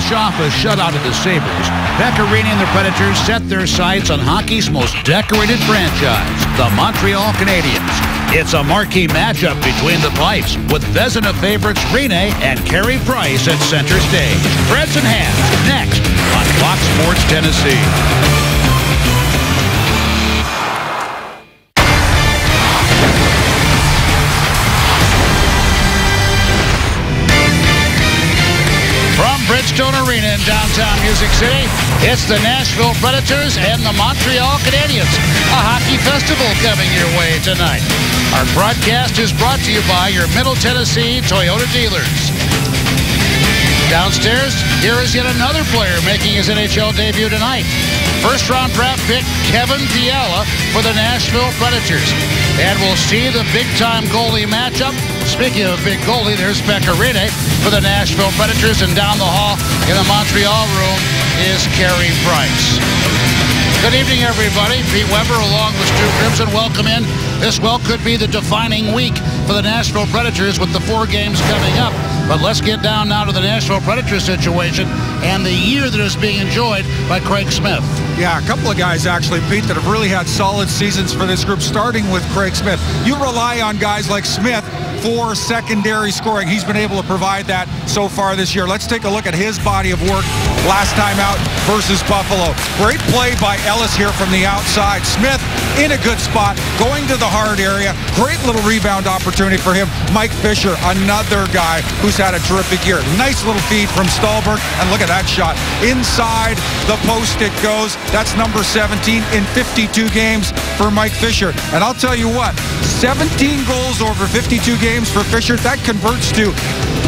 finish off a shutout of the Sabres, Pecorini and the Predators set their sights on hockey's most decorated franchise, the Montreal Canadiens. It's a marquee matchup between the Pipes, with Vezina favorites Rene and Carey Price at center stage. Threads and hands, next on Fox Sports Tennessee. Bridgestone Arena in downtown Music City. It's the Nashville Predators and the Montreal Canadiens. A hockey festival coming your way tonight. Our broadcast is brought to you by your Middle Tennessee Toyota dealers. Downstairs, here is yet another player making his NHL debut tonight. First-round draft pick Kevin Fiala for the Nashville Predators. And we'll see the big-time goalie matchup. Speaking of big goalie, there's Pecorini for the Nashville Predators. And down the hall in the Montreal room is Carey Price. Good evening, everybody. Pete Weber along with Stu Crimson. Welcome in. This could be the defining week for the Nashville Predators with the 4 games coming up. But let's get down now to the Nashville Predators situation and the year that is being enjoyed by Craig Smith. Yeah, a couple of guys actually, Pete, that have really had solid seasons for this group, starting with Craig Smith. You rely on guys like Smith for secondary scoring. He's been able to provide that so far this year. Let's take a look at his body of work last time out versus Buffalo. Great play by Ellis here from the outside. Smith in a good spot, going to the hard area. Great little rebound opportunity for him. Mike Fisher, another guy who's had a terrific year. Nice little feed from Stallberg, and look at that shot. Inside the post it goes. That's number 17 in 52 games for Mike Fisher. And I'll tell you what, 17 goals over 52 games for Fisher. That converts to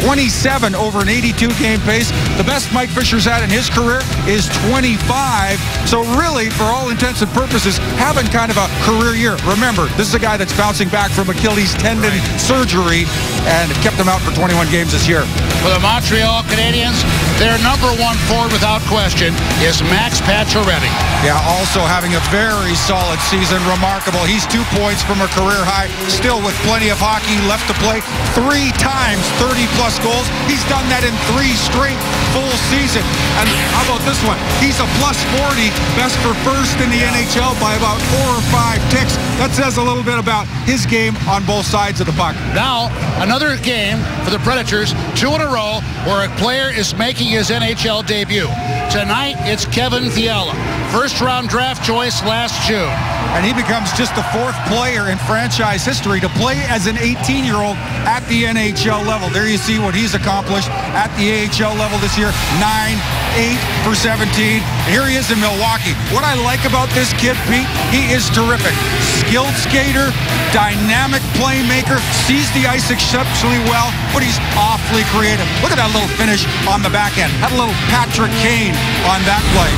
27 over an 82-game pace. The best Mike Fisher's had in his career is 25. So really, for all intents and purposes, having kind of a career year. Remember, this is a guy that's bouncing back from Achilles tendon surgery and kept him out for 21 games this year. For the Montreal Canadiens, their number 1 forward without question is Max Pacioretty. Yeah, also having a very solid season. Remarkable. He's 2 points from a career high, still with plenty of hockey left to play. 3 times 30-plus goals. He's done that in 3 straight full season. And how about this one? He's a plus 40, best for first in the NHL by about 4 or 5 ticks. That says a little bit about his game on both sides of the puck. Now, another game for the Predators, 2 in a row, where a player is making his NHL debut. Tonight, it's Kevin Fiala, first-round draft choice last June. And he becomes just the 4th player in franchise history to play as an 18-year-old at the NHL level. There you see what he's accomplished at the AHL level this year. 9, 8 for 17. Here he is in Milwaukee. What I like about this kid, Pete, he is terrific. Skilled skater, dynamic playmaker, sees the ice exceptionally well, but he's awfully creative. Look at that little finish on the back end. Had a little Patrick Kane on that play.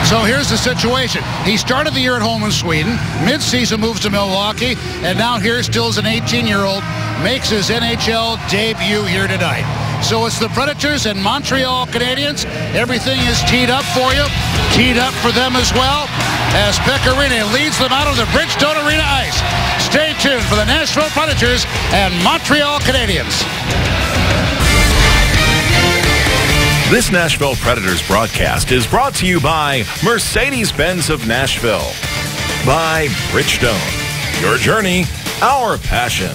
So here's the situation. He started the year at home in Sweden, mid-season moves to Milwaukee, and now here still as an 18-year-old makes his NHL debut here tonight. So it's the Predators and Montreal Canadiens. Everything is teed up for you, teed up for them as well, as Pecorini leads them out of the Bridgestone Arena ice. Stay tuned for the Nashville Predators and Montreal Canadiens. This Nashville Predators broadcast is brought to you by Mercedes-Benz of Nashville, by Bridgestone, your journey, our passion,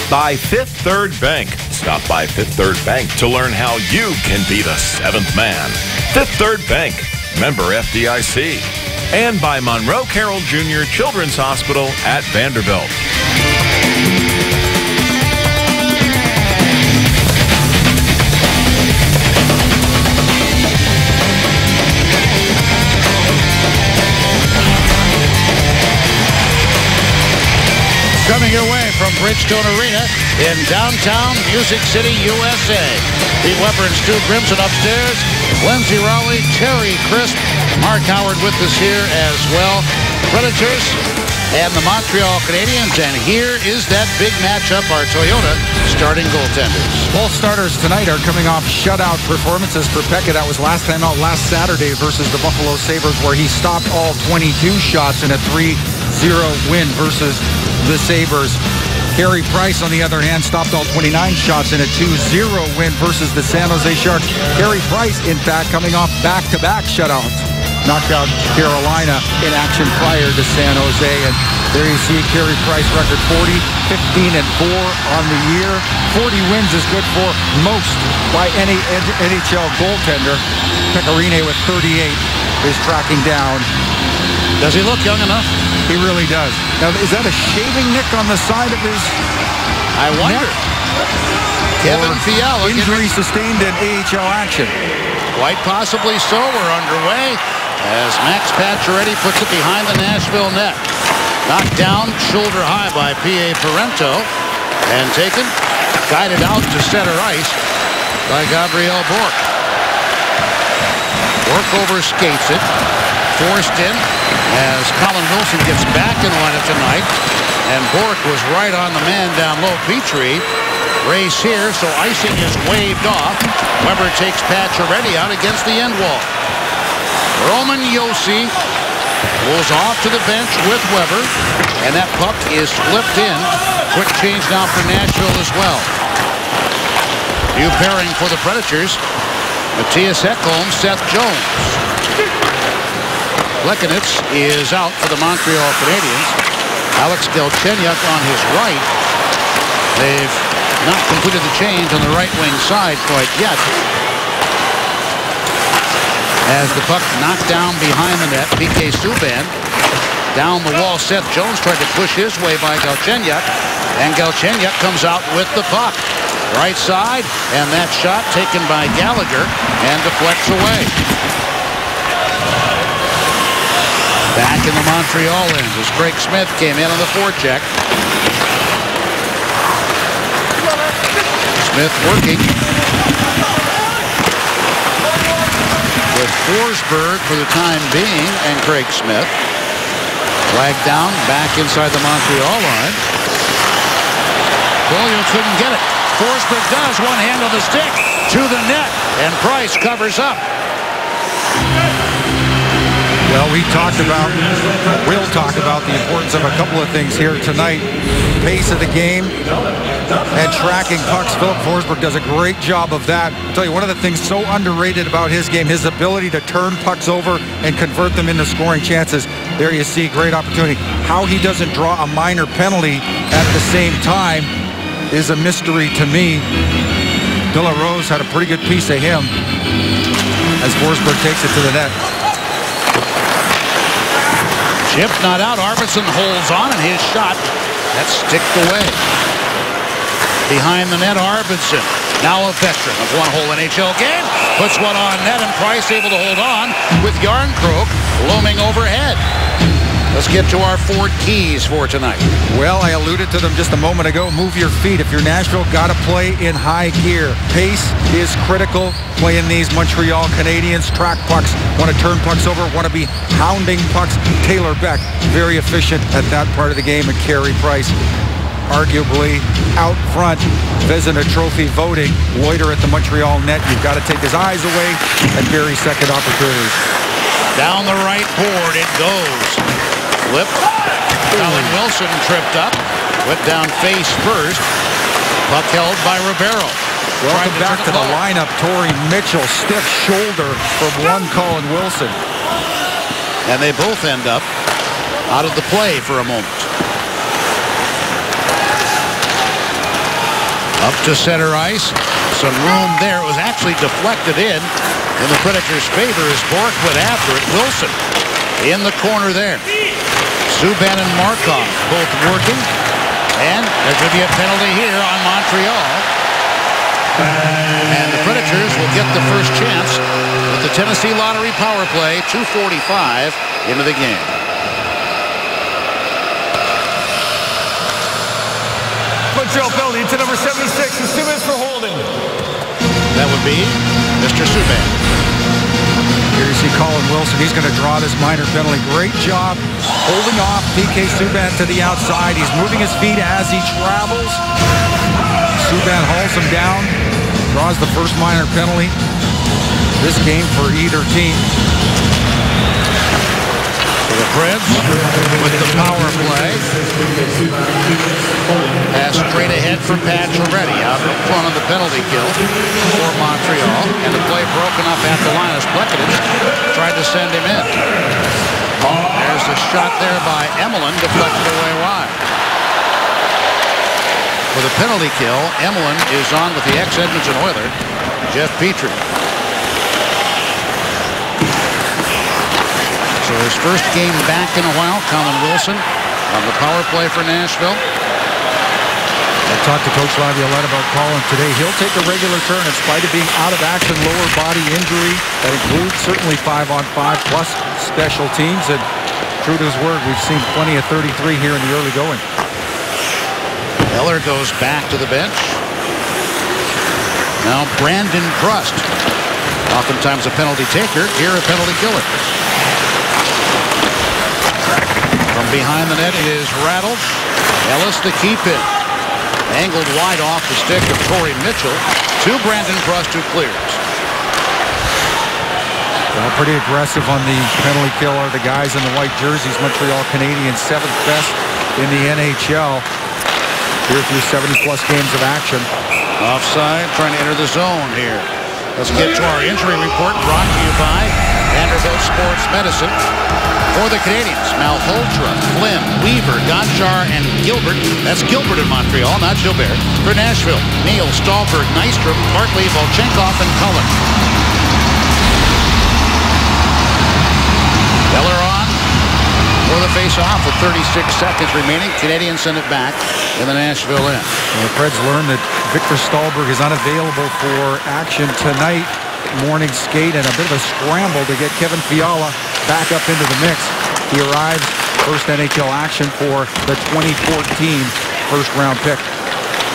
by Fifth Third Bank. Stop by Fifth Third Bank to learn how you can be the 7th man. Fifth Third Bank, member FDIC, and by Monroe Carroll Jr. Children's Hospital at Vanderbilt. Coming your way from Bridgestone Arena in downtown Music City, USA. Pete Weber and Stu Crimson upstairs. Lindsay Rowley, Terry Crisp, Mark Howard with us here as well. Predators and the Montreal Canadiens. And here is that big matchup, our Toyota starting goaltenders. Both starters tonight are coming off shutout performances for Pekka. That was last time out last Saturday versus the Buffalo Sabres, where he stopped all 22 shots in a 3-0 win versus the Sabres. Carey Price, on the other hand, stopped all 29 shots in a 2-0 win versus the San Jose Sharks. Carey Price, in fact, coming off back-to-back shutouts. Knocked out Carolina in action prior to San Jose. And there you see Carey Price record 40, 15-4 on the year. 40 wins is good for most by any NHL goaltender. Pecorine with 38 is tracking down. Does he look young enough? He really does. Now, is that a shaving nick on the side of his I wonder. neck? Kevin Fiala. Injury sustained in AHL action. Quite possibly so. We're underway as Max Pacioretty puts it behind the Nashville net. Knocked down shoulder high by P.A. Parento and taken, guided out to center ice by Gabriel Bourque. Bourque overskates it, forced in as Colin Wilson gets back in the lineup tonight, and Bourque was right on the man down low. Petrie race here, so icing is waved off. Weber takes Pacioretty out against the end wall. Roman Josi goes off to the bench with Weber, and that puck is flipped in. Quick change now for Nashville as well. New pairing for the Predators. Matthias Ekholm, Seth Jones. Plekanec is out for the Montreal Canadiens. Alex Galchenyuk on his right. They've not completed the change on the right wing side quite yet. As the puck knocked down behind the net, PK Subban down the wall. Seth Jones tried to push his way by Galchenyuk, and Galchenyuk comes out with the puck. Right side, and that shot taken by Gallagher and deflects away. Back in the Montreal end as Craig Smith came in on the forecheck. Smith working with Forsberg for the time being, and Craig Smith flagged down back inside the Montreal line. Beaulieu couldn't get it. Forsberg does, one hand on the stick to the net, and Price covers up. Well, we'll talk about the importance of a couple of things here tonight. Pace of the game and tracking pucks. Philip Forsberg does a great job of that. I'll tell you, one of the things so underrated about his game, his ability to turn pucks over and convert them into scoring chances. There you see, great opportunity. How he doesn't draw a minor penalty at the same time is a mystery to me. De La Rose had a pretty good piece of him as Forsberg takes it to the net. Chip not out. Arvidsson holds on, and his shot, that's sticked away. Behind the net, Arvidsson, now a veteran of one whole NHL game, puts one on net, and Price able to hold on with Järnkrok looming overhead. Let's get to our 4 keys for tonight. Well, I alluded to them just a moment ago. Move your feet. If you're Nashville, got to play in high gear. Pace is critical. Playing these Montreal Canadiens. Track pucks. Want to turn pucks over. Want to be hounding pucks. Taylor Beck, very efficient at that part of the game. And Carey Price, arguably out front. Vezina Trophy voting. Loiter at the Montreal net. You've got to take his eyes away and bury second opportunities. Down the right board it goes. Flip. Colin Wilson tripped up. Went down face first. Puck held by Ribeiro. Welcome back to the lineup. Torrey Mitchell, stiff shoulder from one Colin Wilson. And they both end up out of the play for a moment. Up to center ice. Some room there. It was actually deflected in the Predators' favor as Bourque went after it. Wilson in the corner there. Subban and Markov both working. And there's going to be a penalty here on Montreal. And the Predators will get the first chance with the Tennessee Lottery power play. 2:45 into the game. Montreal penalty to number 76. It's 2 minutes for holding. That would be Mr. Subban. Here you see Colin Wilson. He's going to draw this minor penalty. Great job holding off PK Subban to the outside. He's moving his feet as he travels. Subban hauls him down. Draws the first minor penalty this game for either team. The Preds with the power play. Pass straight ahead for Pacioretty out in front of the penalty kill for Montreal. And the play broken up at the line as Plekanec tried to send him in. There's the shot there by Emelin, deflected away wide. For the penalty kill, Emelin is on with the ex-Edmonton Oiler, Jeff Petrie. So his first game back in a while, Colin Wilson on the power play for Nashville. I talked to Coach Laviolette about Colin today. He'll take a regular turn in spite of being out of action, lower body injury. That includes certainly 5-on-5 plus special teams. And true to his word, we've seen plenty of 33 here in the early going. Eller goes back to the bench. Now Brandon Prust, oftentimes a penalty taker, here a penalty killer. From behind the net, it is rattled. Ellis the keep in. Angled wide off the stick of Torrey Mitchell to Brandon Prust, who clears. Well, pretty aggressive on the penalty kill are the guys in the white jerseys. Montreal Canadiens, 7th best in the NHL. Here through 70-plus games of action. Offside, trying to enter the zone here. Let's get to our injury report, brought to you by Vanderbilt Sports Medicine. For the Canadiens, Malhotra, Flynn, Weaver, Gonchar, and Gilbert. That's Gilbert in Montreal, not Gilbert. For Nashville, Neal, Stahlberg, Nystrom, Barkley, Volchenkov, and Cullen. Eller on for the face-off with 36 seconds remaining. Canadiens send it back in the Nashville end. And the Preds learned that Victor Stahlberg is unavailable for action tonight. Morning skate and a bit of a scramble to get Kevin Fiala back up into the mix. He arrives first NHL action for the 2014 first-round pick.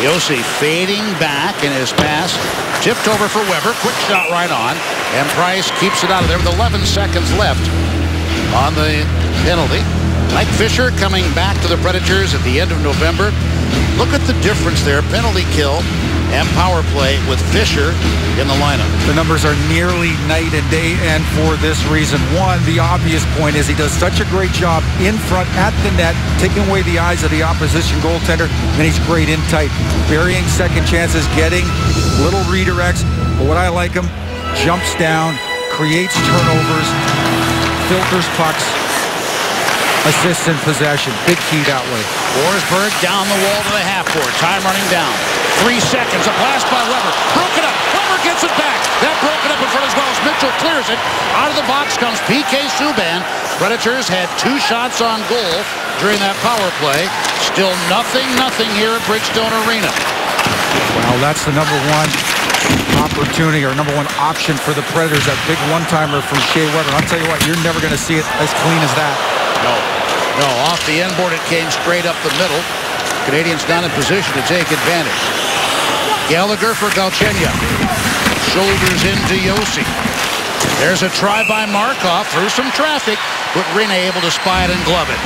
Josi fading back in his pass. Tipped over for Weber. Quick shot right on. And Price keeps it out of there with 11 seconds left on the penalty. Mike Fisher coming back to the Predators at the end of November. Look at the difference there. Penalty kill and power play with Fisher in the lineup. The numbers are nearly night and day, and for this reason. One, the obvious point is he does such a great job in front at the net, taking away the eyes of the opposition goaltender, and he's great in tight. Burying second chances, getting little redirects. But what I like him, jumps down, creates turnovers, filters pucks, assists in possession. Big key that way. Forsberg down the wall to the half-court. Time running down. 3 seconds. A blast by Weber. Broken up. Weber gets it back. That broken up in front as well as Mitchell clears it. Out of the box comes P.K. Subban. Predators had 2 shots on goal during that power play. Still nothing here at Bridgestone Arena. Well, that's the number one opportunity or number one option for the Predators. That big one-timer from Shea Weber. I'll tell you what, you're never going to see it as clean as that. No, off the end board it came straight up the middle. Canadians not in position to take advantage. Gallagher for Galchenyuk. Shoulders into Josi. There's a try by Markov through some traffic, but Rinne able to spy it and glove it.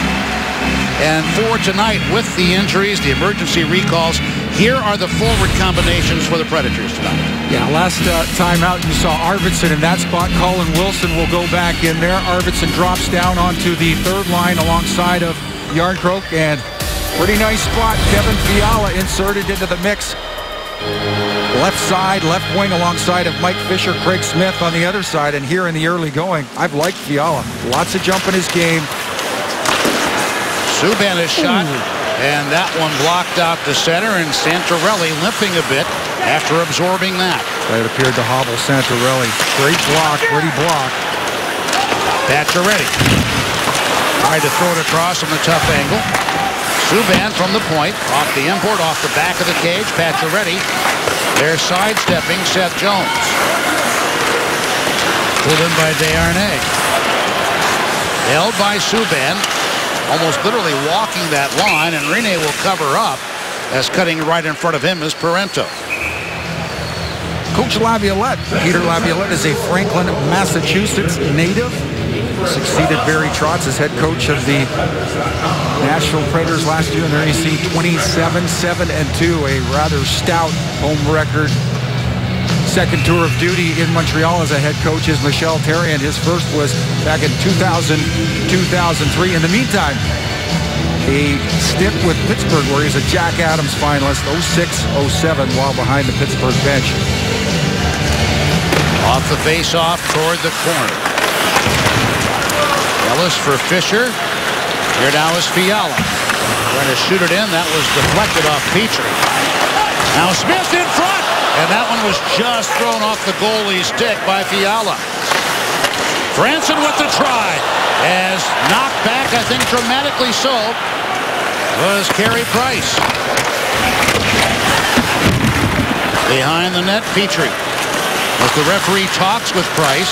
And for tonight, with the injuries, the emergency recalls, here are the forward combinations for the Predators tonight. Yeah, last time out you saw Arvidsson in that spot. Colin Wilson will go back in there. Arvidsson drops down onto the third line alongside of Järnkrok, and pretty nice spot. Kevin Fiala inserted into the mix. Left side, left wing alongside of Mike Fisher, Craig Smith on the other side, and here in the early going, I've liked Fiala. Lots of jump in his game. Subban is shot. And that one blocked out to center, and Santorelli limping a bit after absorbing that. It appeared to hobble Santorelli. Great block, pretty block. Pacioretty tried to throw it across from the tough angle. Subban from the point, off the import, off the back of the cage. Pacioretty, they're sidestepping Seth Jones. Pulled in by Desharnais. Held by Subban. Almost literally walking that line, and Rinne will cover up as cutting right in front of him is Parento. Coach Laviolette. Peter Laviolette is a Franklin, Massachusetts native. Succeeded Barry Trotz as head coach of the Nashville Predators last year, and there you see 27-7-2, a rather stout home record. second tour of duty in Montreal as a head coach is Michel Therrien. His first was back in 2000, 2003. In the meantime, a stint with Pittsburgh where he's a Jack Adams finalist, 06-07, while behind the Pittsburgh bench. Off the face-off toward the corner. Ellis for Fisher. Here now is Fiala. Trying to shoot it in. That was deflected off Petrie. Now Smith in front. And that one was just thrown off the goalie's stick by Fiala. Franson with the try. As knocked back, I think dramatically so, was Carey Price. Behind the net, Petrie. As the referee talks with Price.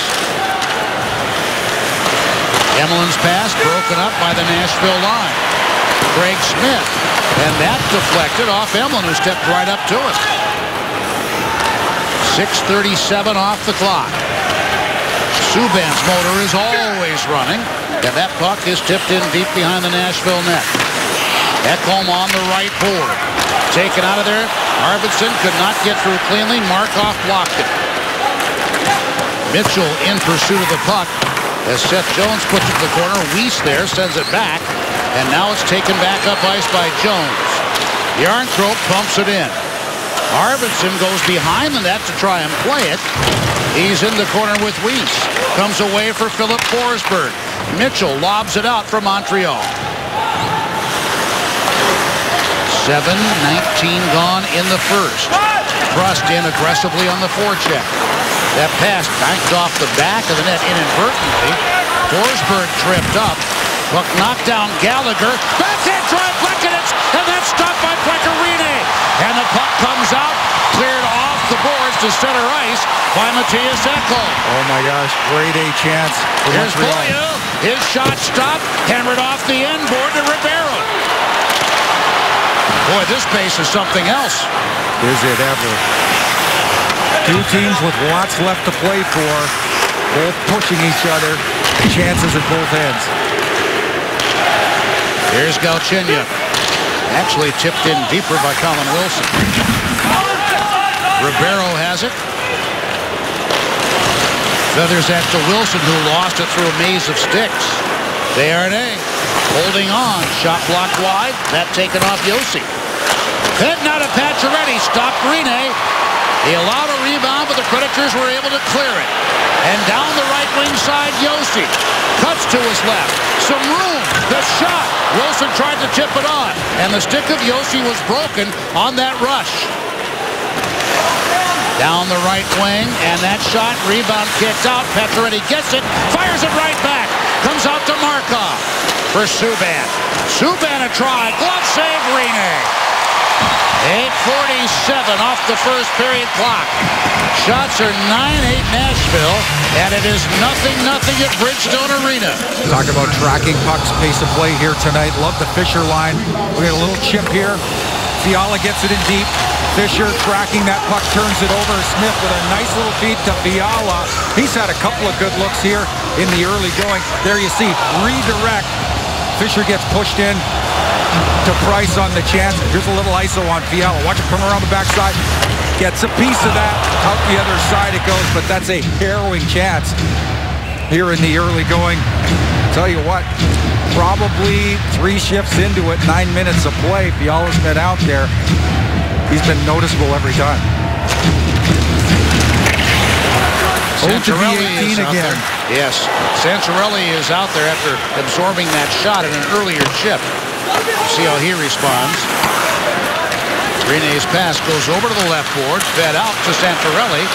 Emmeline's pass broken up by the Nashville line. Craig Smith. And that deflected off Emeline, who stepped right up to it. 6:37 off the clock. Subban's motor is always running. And that puck is tipped in deep behind the Nashville net. Ekholm on the right board. Taken out of there. Arvidsson could not get through cleanly. Markov blocked it. Mitchell in pursuit of the puck. As Seth Jones puts it to the corner. Weiss there sends it back. And now it's taken back up ice by Jones. Järnkrok pumps it in. Arvidsson goes behind the net to try and play it. He's in the corner with Weiss. Comes away for Philip Forsberg. Mitchell lobs it out for Montreal. 7:19 gone in the first. Trust in aggressively on the forecheck. That pass banked off the back of the net inadvertently. Forsberg tripped up. Puck knocked down Gallagher. Backhand drive, Plekanec, and that's stopped by Pekka Rinne. And the puck comes out, cleared off the boards to center ice by Mattias Ekholm. Oh my gosh, great A chance. Here's Beaulieu. His shot stopped, hammered off the end board to Ribeiro. Boy, this base is something else. Is it ever? Two teams with lots left to play for, both pushing each other. Chances at both ends. Here's Galchenyuk. Actually tipped in deeper by Colin Wilson. Ribeiro has it. Feathers that to Wilson, who lost it through a maze of sticks. Desharnais holding on. Shot blocked wide. That taken off Josi. Heading out of Pacioretty. Stopped Rinne. He allowed a rebound, but the Predators were able to clear it. And down the right wing side, Josi. Cuts to his left. Some room. The shot. Wilson tried to tip it on. And the stick of Josi was broken on that rush. Down the right wing. And that shot. Rebound kicked out. Pacioretty gets it. Fires it right back. Comes out to Markov for Subban. Subban a try. Glove save, Rinne. 8:47 off the first period clock. Shots are 9-8 Nashville, and it is 0-0 at Bridgestone Arena. Talk about tracking pucks, pace of play here tonight. Love the Fisher line. We got a little chip here. Fiala gets it in deep. Fisher tracking that puck, turns it over. Smith with a nice little feed to Fiala. He's had a couple of good looks here in the early going. There you see, redirect. Fisher gets pushed in to Price on the chance. Here's a little ISO on Fiala. Watch it come around the backside. Gets a piece of that. Out the other side it goes, but that's a harrowing chance here in the early going. Tell you what, probably 3 shifts into it, 9 minutes of play. Fiala's been out there. He's been noticeable every time. Santorelli is out again. there. Yes, Santorelli is out there after absorbing that shot in an earlier chip. See how he responds. Rinne's pass goes over to the left board, fed out to Santorelli.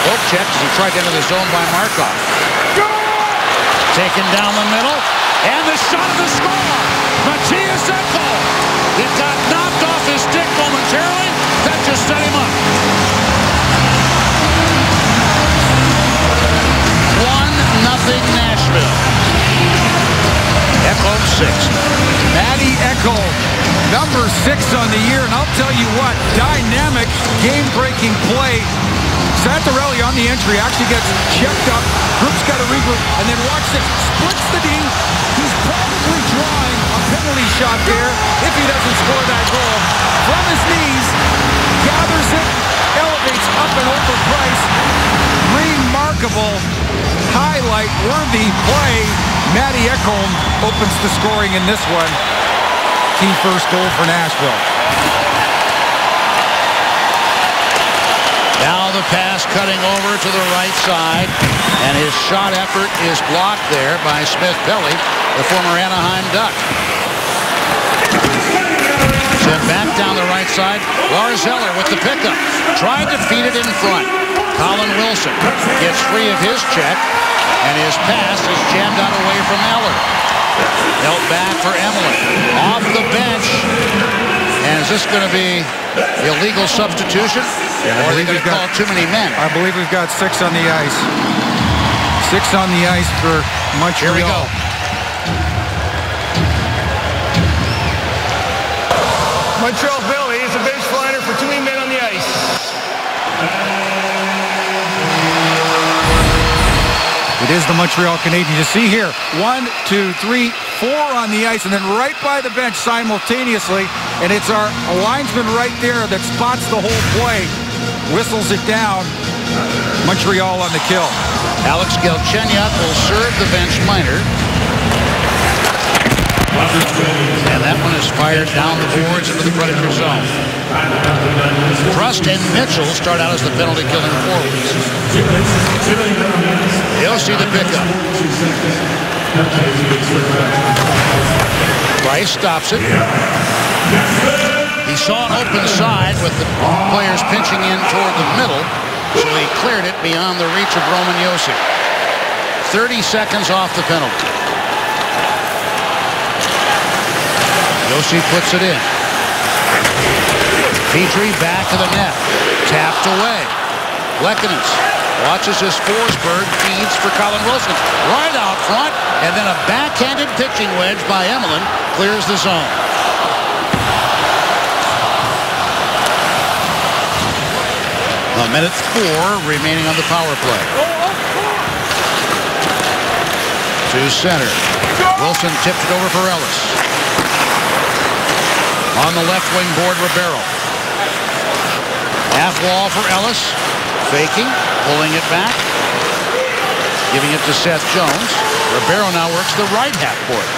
Poke checks as he tried to enter the zone by Markov. Taken down the middle, and the shot of the score. Mattias Ekholm. He got knocked off his stick momentarily. That just set him up. 1-0 Nashville. Ekholm 6. Matty Ekholm, number 6 on the year, and I'll tell you what, dynamic, game-breaking play. Santorelli on the entry actually gets checked up. Group's got to regroup, and then watch this. Splits the D. He's probably drawing a penalty shot there if he doesn't score that goal. From his knees, gathers it, elevates up and over Price, unbreakable, highlight-worthy play. Matty Ekholm opens the scoring in this one. Key first goal for Nashville. Now the pass cutting over to the right side, and his shot effort is blocked there by Smith Pelly, the former Anaheim Duck. Sent back down the right side. Lars Eller with the pickup. Tried to feed it in front. Colin Wilson gets free of his check, and his pass is jammed out away from Eller. Held back for Emelin. Off the bench. And is this going to be illegal substitution? Or are they going to call too many men? I believe we've got 6 on the ice. 6 on the ice for Montreal. Here we go. Montreal penalty is a baseliner for 2 men on the ice. It is the Montreal Canadiens. You see here, 1, 2, 3, 4 on the ice, and then right by the bench simultaneously, and it's our linesman right there that spots the whole play, whistles it down. Montreal on the kill. Alex Galchenyuk will serve the bench minor. And that one is fired down the boards into the Predator zone. Trust and Mitchell start out as the penalty-killing forwards. He'll see the pickup. Price stops it. He saw an open side with the players pinching in toward the middle, so he cleared it beyond the reach of Roman Josi. 30 seconds off the penalty. Josi puts it in. Petrie back to the net. Tapped away. Lehkonen watches as Forsberg feeds for Colin Wilson. Right out front, and then a backhanded pitching wedge by Emelin clears the zone. A minute 4 remaining on the power play. To center. Wilson tipped it over for Ellis. On the left wing board, Ribeiro. Half wall for Ellis. Faking, pulling it back. Giving it to Seth Jones. Ribeiro now works the right half board.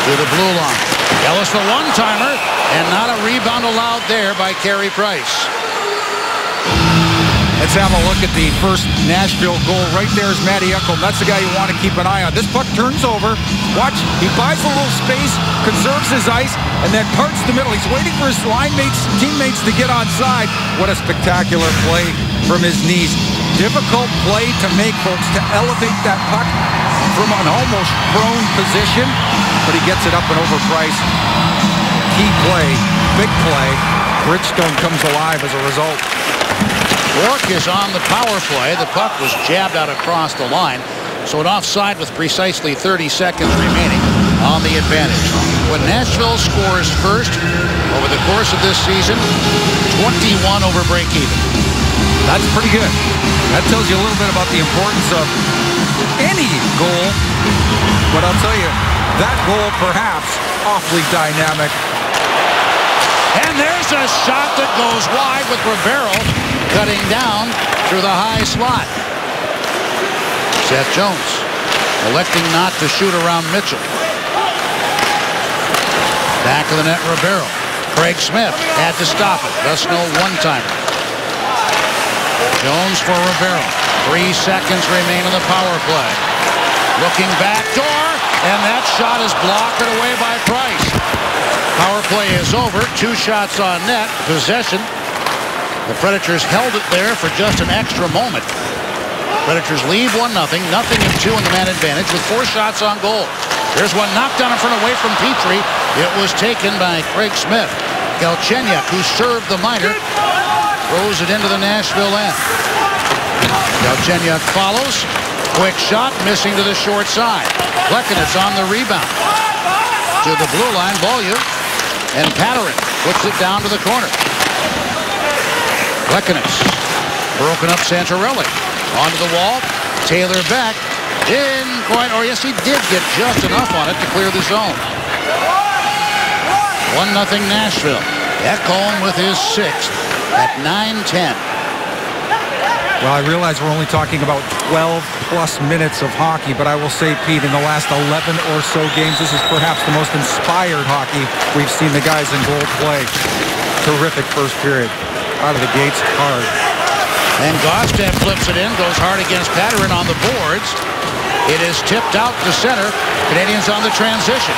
To the blue line. Ellis the one-timer, and not a rebound allowed there by Carey Price. Let's have a look at the first Nashville goal. Right there is Matty Ekholm. That's the guy you want to keep an eye on. This puck turns over. Watch, he buys a little space, conserves his ice, and then parts the middle. He's waiting for his teammates to get onside. What a spectacular play from his knees. Difficult play to make, folks, to elevate that puck from an almost prone position, but he gets it up and over Price. Key play, big play. Bridgestone comes alive as a result. Rourke is on the power play. The puck was jabbed out across the line, so an offside with precisely 30 seconds remaining on the advantage. When Nashville scores first over the course of this season, 21 over break-even. That's pretty good. That tells you a little bit about the importance of any goal, but I'll tell you, that goal perhaps awfully dynamic. And there's a shot that goes wide with Ribeiro cutting down through the high slot. Seth Jones electing not to shoot around Mitchell. Back of the net, Ribeiro. Craig Smith had to stop it, thus no one-timer. Jones for Ribeiro. 3 seconds remain on the power play. Looking back door, and that shot is blocked away by Price. Power play is over. 2 shots on net. Possession. The Predators held it there for just an extra moment. Predators lead 1-0. Nothing in 2 in the man advantage with 4 shots on goal. There's one knocked down in front away from Petrie. It was taken by Craig Smith. Galchenyuk, who served the minor, throws it into the Nashville end. Galchenyuk follows. Quick shot, missing to the short side. Lehkonen's on the rebound. To the blue line, Beaulieu. And Patterin puts it down to the corner. Lehkonen. Broken up Santorelli. Onto the wall. Taylor back. Didn't quite, or yes, he did get just enough on it to clear the zone. 1-0 Nashville. Ekholm with his 6th at 9:10. Well, I realize we're only talking about 12-plus minutes of hockey, but I will say, Pete, in the last 11 or so games, this is perhaps the most inspired hockey we've seen the guys in goal play. Terrific first period. Out of the gates, hard. And Gaustad flips it in, goes hard against Patterson on the boards. It is tipped out to center. Canadians on the transition.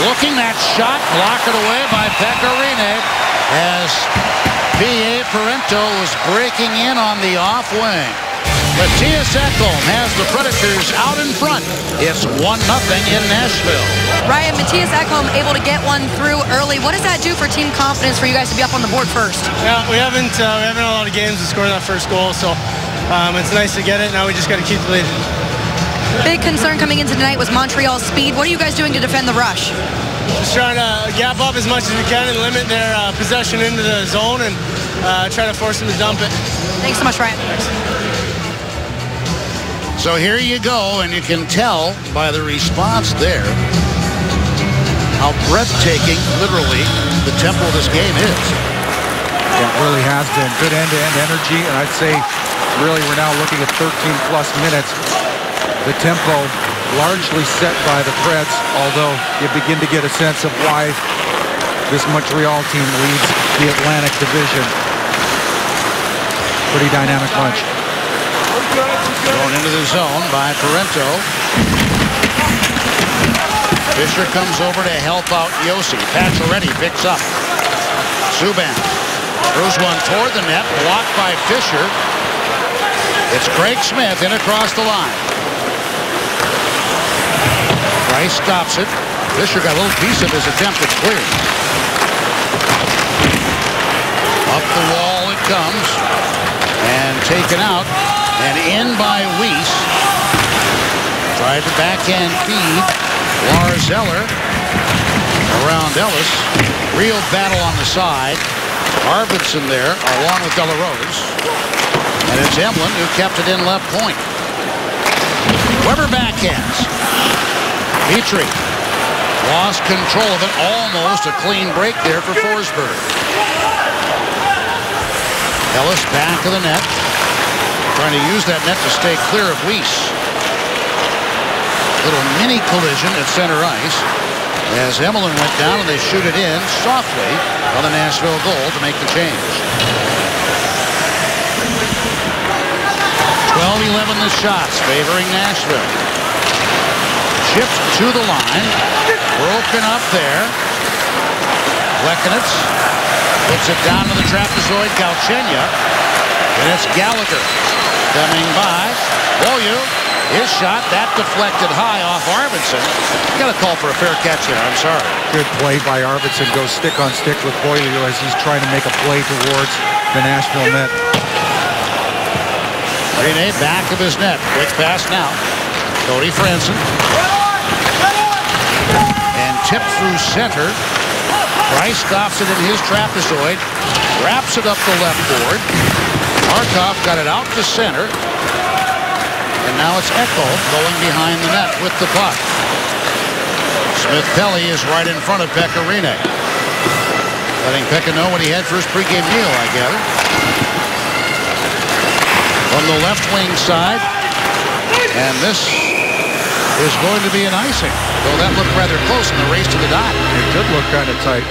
Looking that shot, blocked away by Pecorine as P.A. Parento was breaking in on the off wing. Matthias Ekholm has the Predators out in front. It's 1-0 in Nashville. Ryan, Matthias Ekholm able to get one through early. What does that do for team confidence for you guys to be up on the board first? Yeah, we haven't had a lot of games to score that first goal, so it's nice to get it. Now we just got to keep the lead. Big concern coming into tonight was Montreal's speed. What are you guys doing to defend the rush? Just trying to gap up as much as we can and limit their possession into the zone and try to force them to dump it. Thanks so much, Ryan. Thanks. So here you go, and you can tell by the response there how breathtaking, literally, the tempo of this game is. Yeah, it really has been. Good end-to-end energy, and I'd say really we're now looking at 13-plus minutes. The tempo largely set by the Preds, although you begin to get a sense of why this Montreal team leads the Atlantic Division. Pretty dynamic bunch. Going into the zone by Parento. Fisher comes over to help out Yossi. Pacioretty picks up. Subban throws one toward the net, blocked by Fisher. It's Craig Smith in across the line. Price stops it. Fisher got a little piece of his attempted clear. Up the wall it comes. And taken out. And in by Weiss. Tried to backhand feed. Lars Eller around Ellis. Real battle on the side. Arvidsson there along with Delarose. And it's Emlin who kept it in left point. Weber backhands. Petrie lost control of it. Almost a clean break there for Forsberg. Ellis back of the net. Trying to use that net to stay clear of Weiss. Little mini collision at center ice as Emelin went down and they shoot it in softly on the Nashville goal to make the change. 12-11 the shots favoring Nashville. Chipped to the line. Broken up there. Plekanec puts it down to the trapezoid. Galchenyuk. And it's Gallagher coming by. Beaulieu, his shot, that deflected high off Arvidsson. Got a call for a fair catch there, I'm sorry. Good play by Arvidsson. Goes stick on stick with Beaulieu as he's trying to make a play towards the Nashville net. Rene back of his net. Quick pass now. Cody Franson. And tipped through center. Price stops it in his trapezoid. Wraps it up the left board. Markov got it out to center. And now it's Ekholm going behind the net with the puck. Smith-Pelly is right in front of Pecorine. Letting Pekka know what he had for his pregame meal, I gather. From the left wing side. And this is going to be an icing. Though that looked rather close in the race to the dot. It did look kind of tight.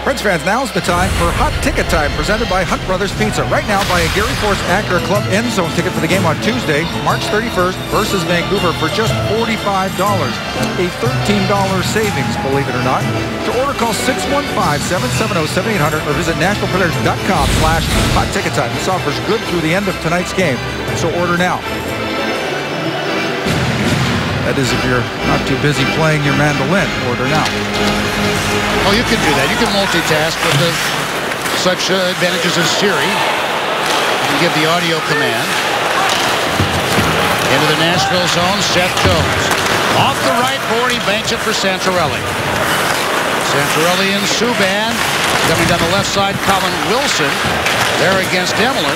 Preds fans, now's the time for Hot Ticket Time, presented by Hunt Brothers Pizza. Right now, buy a Gary Force Acura Club End Zone ticket for the game on Tuesday, March 31st versus Vancouver for just $45. A $13 savings, believe it or not. To order, call 615-770-7800 or visit NashvillePredators.com/Hot Ticket Time. This offer's good through the end of tonight's game, so order now. That is, if you're not too busy playing your mandolin, order now. Oh, you can do that. You can multitask with such advantages as Siri. You can give the audio command. Into the Nashville zone, Seth Jones. Off the right board, he banks it for Santorelli. Santorelli and Subban. Coming down the left side, Colin Wilson. There against Emelin.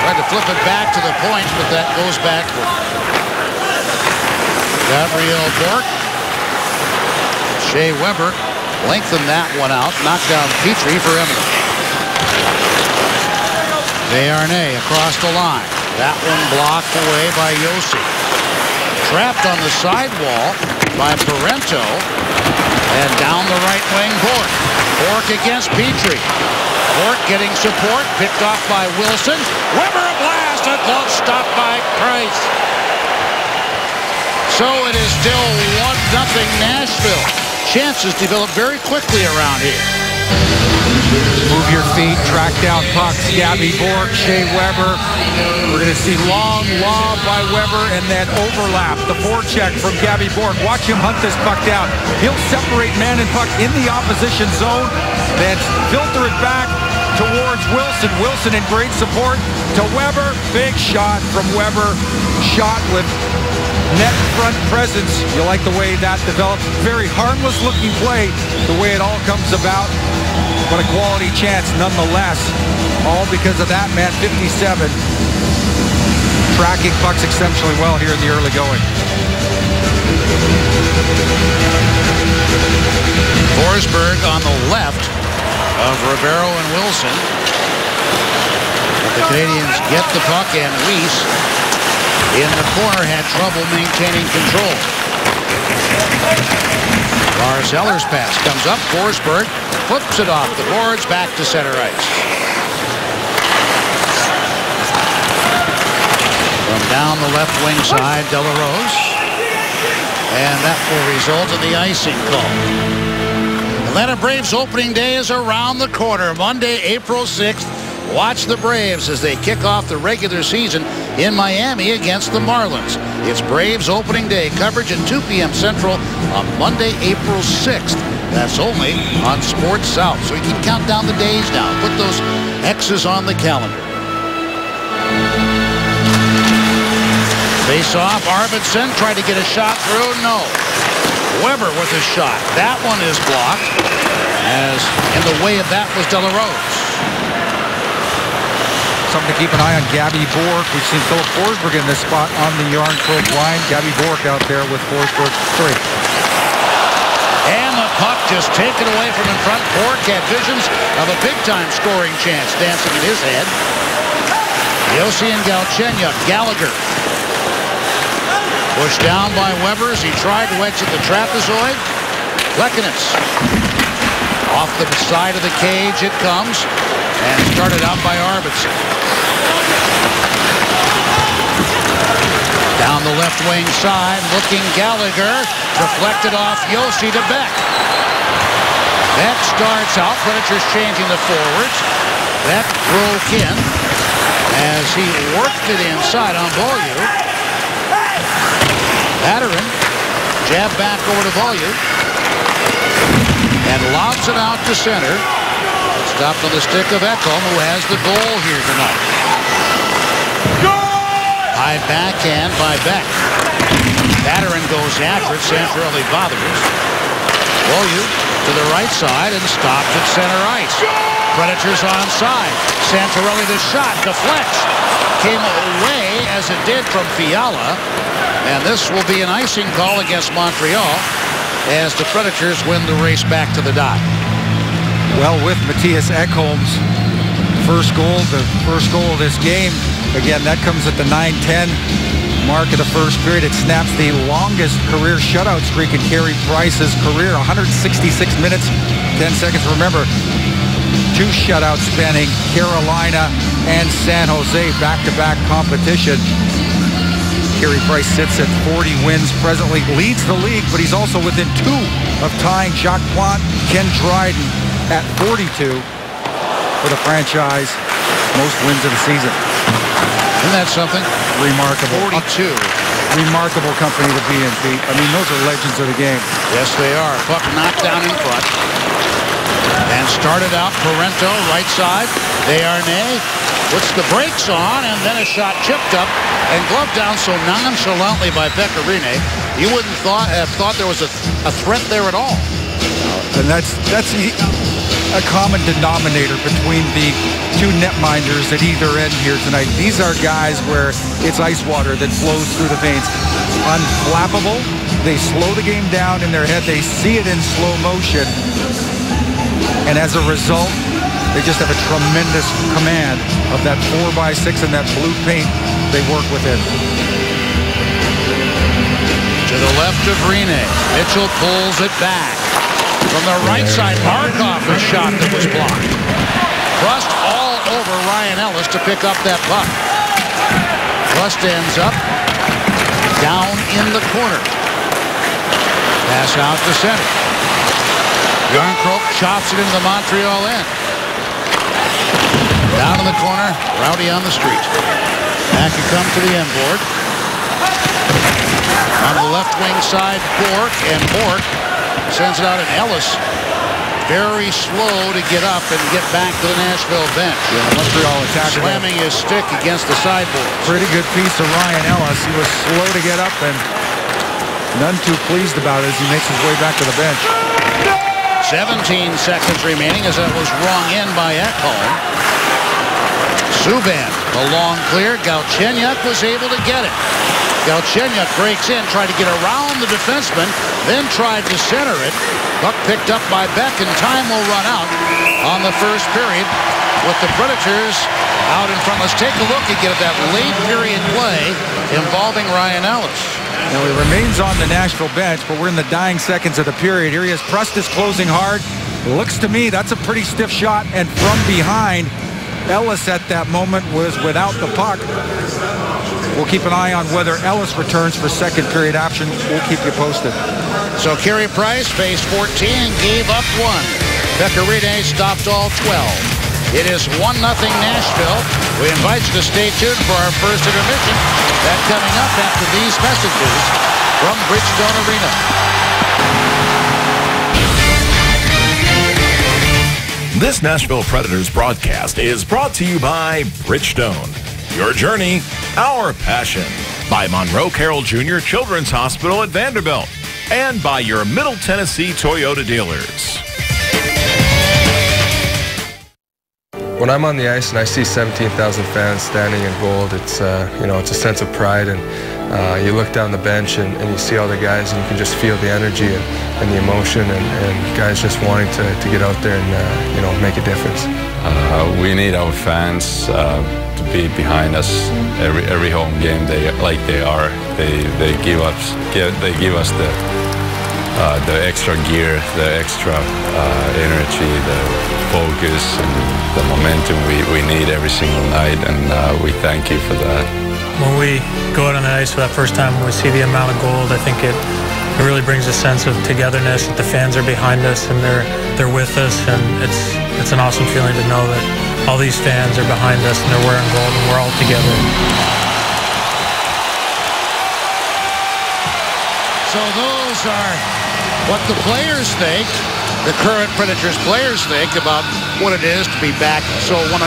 Tried to flip it back to the point, but that goes backward. Gabriel Bourque. Shea Weber lengthened that one out. Knocked down Petrie for Emelin. Desharnais across the line. That one blocked away by Josi. Trapped on the sidewall by Parento. And down the right wing, Bourque. Bourque against Petrie. Bourque getting support. Picked off by Wilson. Weber a blast. A glove stop by Price. So it is still 1-0 Nashville. Chances develop very quickly around here. Move your feet, track down pucks. Gabby Bourque, Shea Weber. We're going to see long lob by Weber and then overlap. The forecheck from Gabby Bourque. Watch him hunt this puck down. He'll separate man and puck in the opposition zone, then filter it back towards Wilson. Wilson in great support to Weber. Big shot from Weber. Shot with net front presence. You like the way that developed. Very harmless looking play, the way it all comes about. But a quality chance nonetheless. All because of that man, 57. Tracking pucks exceptionally well here in the early going. Forsberg on the left of Ribeiro and Wilson. But the Canadians get the puck, and Weiss in the corner had trouble maintaining control. Lars Eller's pass comes up. Forsberg flips it off the boards back to center ice. From down the left wing side, De La Rose. And that will result in the icing call. Atlanta Braves opening day is around the corner. Monday, April 6th. Watch the Braves as they kick off the regular season in Miami against the Marlins. It's Braves opening day coverage at 2 p.m. Central on Monday, April 6th. That's only on Sports South. So you can count down the days now. Put those X's on the calendar. Face off. Arvidsson tried to get a shot through. No. Weber with a shot. That one is blocked. As in the way of that was De La Rose. Something to keep an eye on. Gabby Bourque. We've seen Philip Forsberg in this spot on the Yarn Probe line. Gabby Bourque out there with Forsberg 3. And the puck just taken away from in front. Bourque had visions of a big-time scoring chance dancing in his head. Josi and Galchenyuk. Gallagher. Pushed down by Weber as he tried to exit the trapezoid. Plekanec. Off the side of the cage it comes. And started out by Arvidsson. Down the left wing side, looking Gallagher. Deflected off Josi to Beck. Beck starts out. Predators changing the forwards. Beck broke in as he worked it inside on Beaulieu. Patterson jab back over to Beaulieu. And lobs it out to center. Stopped on the stick of Ekholm, who has the goal here tonight. High backhand by Beck. Patterson goes after it. Santorelli bothers. Beaulieu to the right side and stopped at center ice. Predators onside. Santorelli the shot. Deflects. Came away as it did from Fiala. And this will be an icing call against Montreal as the Predators win the race back to the dot. Well, with Mattias Ekholm's first goal, the first goal of this game, again, that comes at the 9:10 mark of the first period. It snaps the longest career shutout streak in Carey Price's career, 166 minutes, 10 seconds. Remember, 2 shutouts spanning Carolina and San Jose, back-to-back competition. Carey Price sits at 40 wins presently, leads the league, but he's also within 2 of tying Jacques Plante, Ken Dryden, at 42 for the franchise most wins of the season. Isn't that something? Remarkable. 42. Remarkable company to be in, Pete. I mean, those are legends of the game. Yes, they are. Puck knocked down in front. And started out Parento, right side. Desharnais puts the brakes on, and then a shot chipped up and gloved down so nonchalantly by Pecorine. You wouldn't have thought there was a threat there at all. And that's a common denominator between the 2 netminders at either end here tonight. These are guys where it's ice water that flows through the veins. Unflappable. They slow the game down in their head. They see it in slow motion. And as a result, They just have a tremendous command of that 4x6 and that blue paint they work within. To the left of Rene. Mitchell pulls it back. From the right side, Markov, a shot that was blocked. Rust all over Ryan Ellis to pick up that puck. Rust ends up down in the corner. Pass out to center. Yarncroke chops it into the Montreal end. Down in the corner, Rowdy on the street. Back you come to the end board. On the left wing side, Bourque, and Bourque sends it out, and Ellis very slow to get up and get back to the Nashville bench. Yeah, Montreal attacked slamming his stick against the sideboard. Pretty good piece of Ryan Ellis. He was slow to get up and none too pleased about it as he makes his way back to the bench. 17 seconds remaining as that was rung in by Ekholm. Subban, a long clear. Galchenyuk was able to get it. Galchenyuk breaks in, tried to get around the defenseman, then tried to center it. Puck picked up by Beck, and time will run out on the first period with the Predators out in front. Let's take a look again at that late period play involving Ryan Ellis. Now he remains on the Nashville bench, but we're in the dying seconds of the period. Here he is. Prust is closing hard. Looks to me that's a pretty stiff shot, and from behind, Ellis at that moment was without the puck. We'll keep an eye on whether Ellis returns for second period action. We'll keep you posted. So Carey Price faced 14 and gave up 1. Pekka Rinne stopped all 12. It is 1-0 Nashville. We invite you to stay tuned for our first intermission. That coming up after these messages from Bridgestone Arena. This Nashville Predators broadcast is brought to you by Bridgestone. Your journey, our passion. By Monroe Carroll Jr. Children's Hospital at Vanderbilt. And by your Middle Tennessee Toyota dealers. When I'm on the ice and I see 17,000 fans standing in gold, it's it's a sense of pride, and you look down the bench and you see all the guys, and you can just feel the energy and the emotion, and guys just wanting to get out there and make a difference. We need our fans to be behind us every home game. They give us the extra gear, the extra energy, the focus, and the momentum we need every single night, and we thank you for that. When we go out on the ice for that first time, when we see the amount of gold, I think it really brings a sense of togetherness, that the fans are behind us and they're with us, and it's an awesome feeling to know that all these fans are behind us and they're wearing gold and we're all together. So those are what the players think, the current Predators players think about what it is to be backed so 100%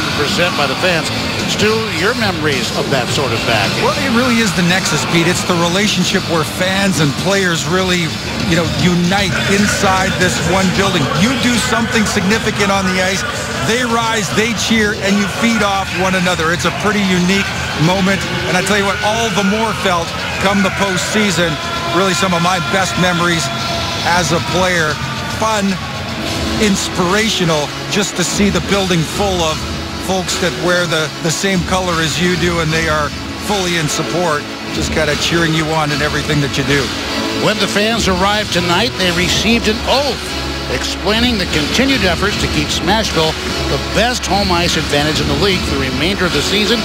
by the fans. Stu, your memories of that sort of backing? Well, it really is the nexus, Pete. It's the relationship where fans and players really, unite inside this one building. You do something significant on the ice, they rise, they cheer, and you feed off one another. It's a pretty unique moment, and I tell you what, all the more felt come the postseason. Really some of my best memories as a player. Fun, inspirational, just to see the building full of folks that wear the same color as you do, and they are fully in support, just kind of cheering you on in everything that you do. When the fans arrived tonight, they received an oath explaining the continued efforts to keep Smashville the best home ice advantage in the league for the remainder of the season,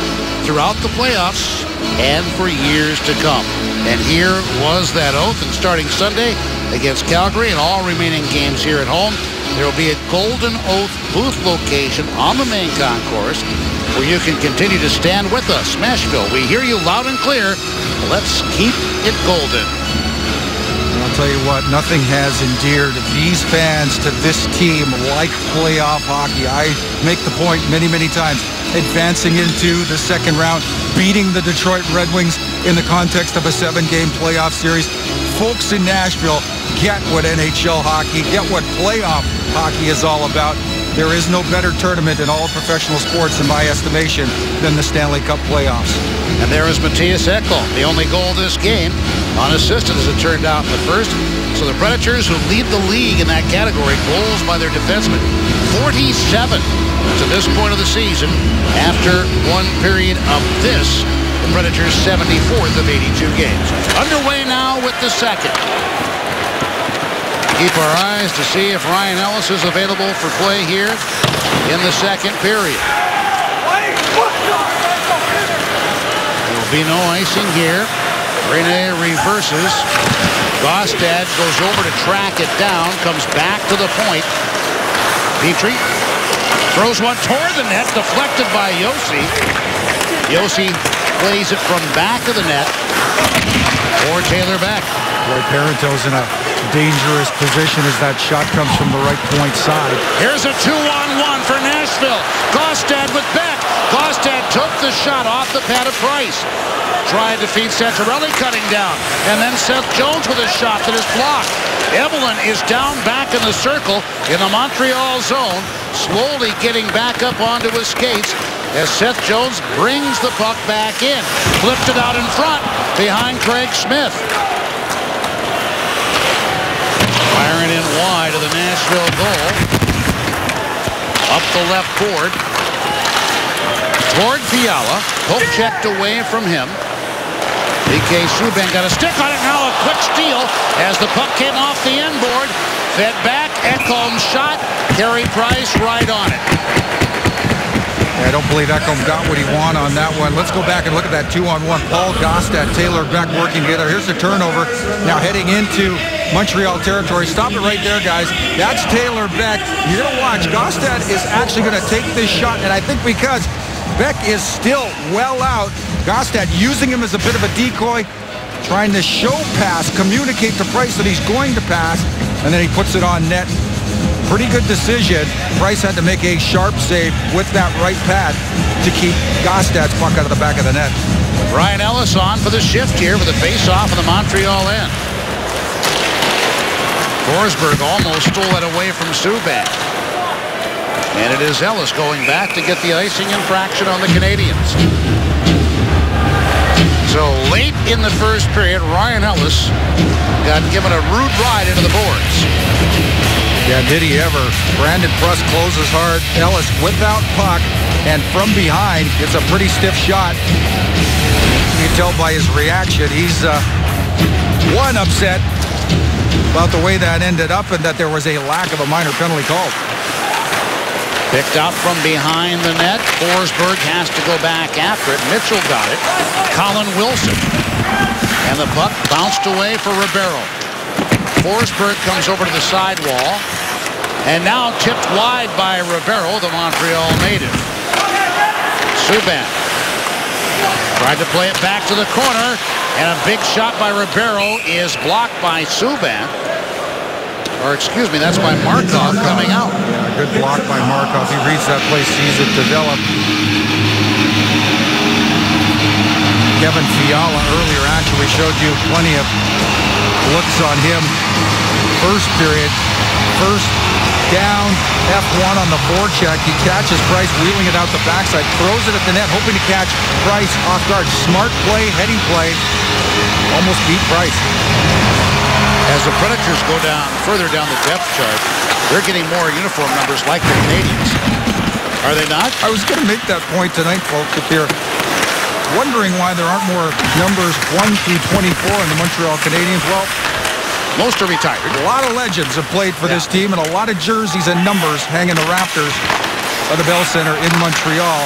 throughout the playoffs, and for years to come. And here was that oath, and starting Sunday against Calgary and all remaining games here at home, there will be a Golden Oath booth location on the main concourse where you can continue to stand with us. Smashville, we hear you loud and clear. Let's keep it golden. I'll tell you what, nothing has endeared these fans to this team like playoff hockey. I make the point many, many times. Advancing into the second round, beating the Detroit Red Wings in the context of a 7-game playoff series. Folks in Nashville get what NHL hockey, get what playoff hockey is all about. There is no better tournament in all professional sports, in my estimation, than the Stanley Cup playoffs. And there is Mattias Ekholm, the only goal this game, unassisted as it turned out in the first. So the Predators, who lead the league in that category, goals by their defensemen, 47 to this point of the season. After one period of this, the Predators 74th of 82 games. Underway now with the second. Keep our eyes to see if Ryan Ellis is available for play here in the second period. There will be no icing here. Rene reverses. Gaustad goes over to track it down, comes back to the point. Petrie throws one toward the net, deflected by Josi. Josi plays it from back of the net for Taylor Beck. Boy, Parenteau's in a dangerous position as that shot comes from the right point side. Here's a 2-on-1 for Nashville. Gaustad with Beck. Gaustad took the shot off the pad of Price. Tried to feed Santorelli, cutting down. And then Seth Jones with a shot that is blocked. Evelyn is down back in the circle in the Montreal zone, slowly getting back up onto his skates as Seth Jones brings the puck back in. Flipped it out in front behind Craig Smith. Firing in wide of the Nashville goal. Up the left board. Toward Fiala. Poke checked away from him. PK Subban got a stick on it. Now a quick steal as the puck came off the end board. Fed back. Ekholm shot. Carey Price right on it. I don't believe Ekholm got what he wanted on that one. Let's go back and look at that 2-on-1. Paul Gaustad, Taylor Beck working together. Here's the turnover. Now heading into Montreal territory. Stop it right there, guys. That's Taylor Beck. You're going to watch. Gaustad is actually going to take this shot, and I think because Beck is still well out, Gaustad using him as a bit of a decoy, trying to show pass, communicate to Price that he's going to pass, and then he puts it on net. Pretty good decision. Price had to make a sharp save with that right pad to keep Gaustad's puck out of the back of the net. Ryan Ellis on for the shift here with a face-off on the Montreal end. Forsberg almost stole it away from Subban. And it is Ellis going back to get the icing infraction on the Canadiens. So late in the first period, Ryan Ellis got given a rude ride into the boards. Yeah, did he ever. Brandon Pruss closes hard. Ellis without puck, and from behind, it's a pretty stiff shot. You can tell by his reaction, he's upset about the way that ended up and that there was a lack of a minor penalty called. Picked out from behind the net. Forsberg has to go back after it. Mitchell got it. Colin Wilson. And the puck bounced away for Ribeiro. Forsberg comes over to the sidewall. And now tipped wide by Ribeiro, the Montreal native. Subban tried to play it back to the corner. And a big shot by Ribeiro is blocked by Subban. Or excuse me, that's by Markov coming out. Yeah, good block by Markov. He reads that play, sees it develop. Kevin Fiala earlier actually showed you plenty of looks on him. First period, first down, F1 on the forecheck. He catches Price wheeling it out the backside, throws it at the net, hoping to catch Price off guard. Smart play, heading play. Almost beat Price. As the Predators go down further down the depth chart, they're getting more uniform numbers like the Canadiens. Are they not? I was going to make that point tonight, folks, if you're wondering why there aren't more numbers 1 through 24 in the Montreal Canadiens. Well, most are retired. A lot of legends have played for this team, and a lot of jerseys and numbers hang in the rafters of the Bell Center in Montreal.